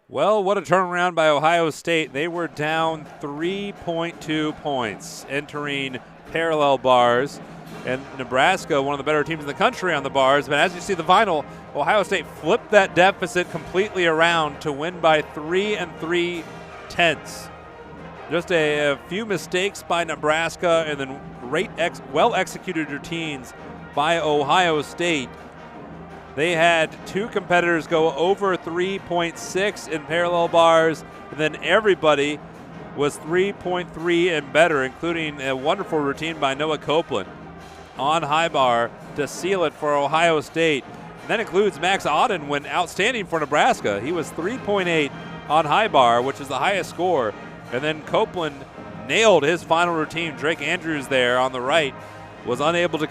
Well, what a turnaround by Ohio State. They were down 3.2 points entering parallel bars. And Nebraska, one of the better teams in the country on the bars. But as you see the final, Ohio State flipped that deficit completely around to win by 3 3/10. Just a few mistakes by Nebraska and then well-executed routines by Ohio State. They had two competitors go over 3.6 in parallel bars, and then everybody was 3.3 and better, including a wonderful routine by Noah Copeland on high bar to seal it for Ohio State. And that includes Max Auden, went outstanding for Nebraska. He was 3.8 on high bar, which is the highest score. And then Copeland nailed his final routine. Drake Andrews there on the right was unable to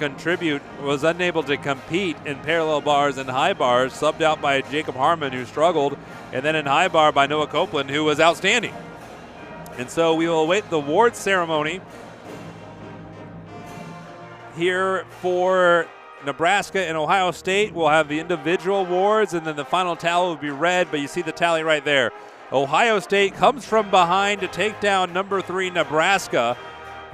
compete in parallel bars and high bars, subbed out by Jacob Harmon, who struggled, and then in high bar by Noah Copeland, who was outstanding. And so we will await the award ceremony here for Nebraska and Ohio State. We'll have the individual awards, and then the final tally will be read, but you see the tally right there. Ohio State comes from behind to take down number 3 Nebraska.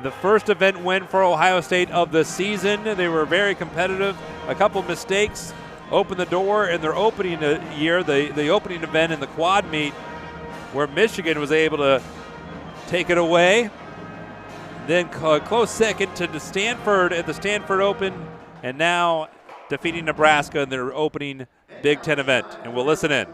The first event win for Ohio State of the season. They were very competitive. A couple mistakes opened the door in their opening year, the opening event in the quad meet, where Michigan was able to take it away. Then a close second to Stanford at the Stanford Open, and now defeating Nebraska in their opening Big Ten event. And we'll listen in.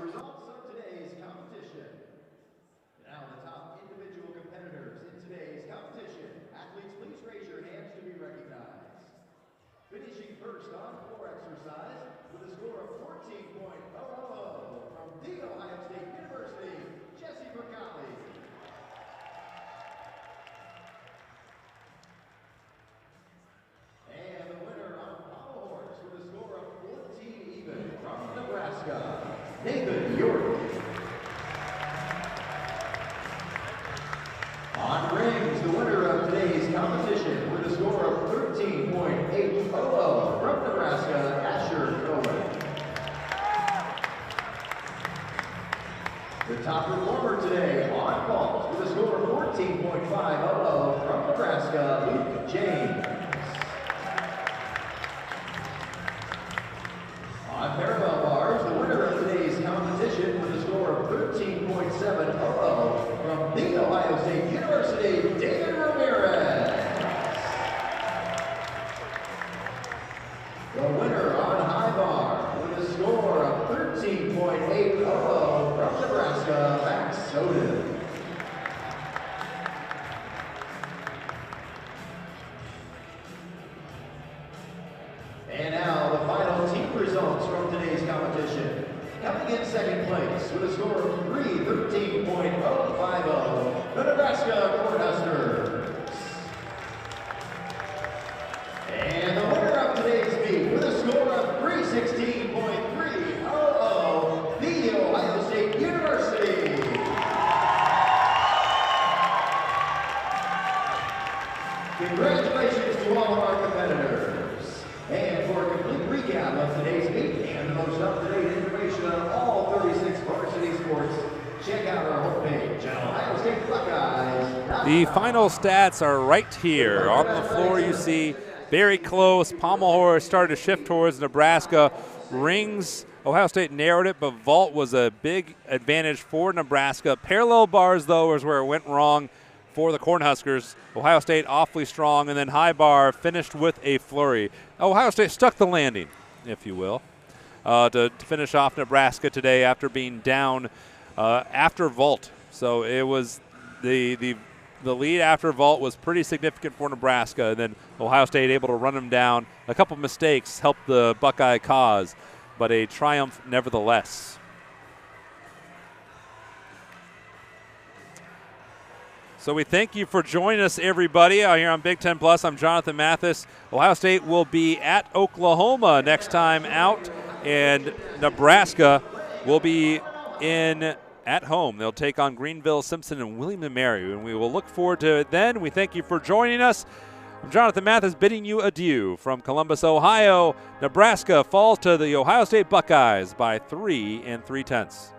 On rings, the winner of today's competition with a score of 13.800 from Nebraska, Asher Cohen. The top performer today on vault with a score of 14.500 from Nebraska, Luke James. On parallel bars, the winner of today's competition with a score of 13.700 from the Ohio State University, David Ramirez. The winner on high bar with a score of 13.800 from Nebraska, Max Soden. And now the final team results from today's competition. Coming in second place with a score of 313.050, the Nebraska Cornhuskers. And the winner of today's meet with a score of 316.300, the Ohio State University. Congratulations to all of our competitors. And for a complete recap of today's meet and the most up-to-date information on all 36 varsity sports, check out our homepage at Ohio State Buckeyes. The final stats are right here. On the floor you see very close. Pommel started to shift towards Nebraska. Rings, Ohio State narrowed it, but vault was a big advantage for Nebraska. Parallel bars, though, is where it went wrong for the Cornhuskers. Ohio State awfully strong, and then high bar finished with a flurry. Ohio State stuck the landing, if you will, to finish off Nebraska today after being down after vault. So it was the lead after vault was pretty significant for Nebraska, and then Ohio State able to run them down. A couple mistakes helped the Buckeye cause, but a triumph nevertheless. So we thank you for joining us, everybody, out here on Big Ten Plus. I'm Jonathan Mathis. Ohio State will be at Oklahoma next time out, and Nebraska will be at home. They'll take on Greenville, Simpson, and William & Mary, and we will look forward to it then. We thank you for joining us. I'm Jonathan Mathis bidding you adieu from Columbus, Ohio. Nebraska falls to the Ohio State Buckeyes by 3 3/10.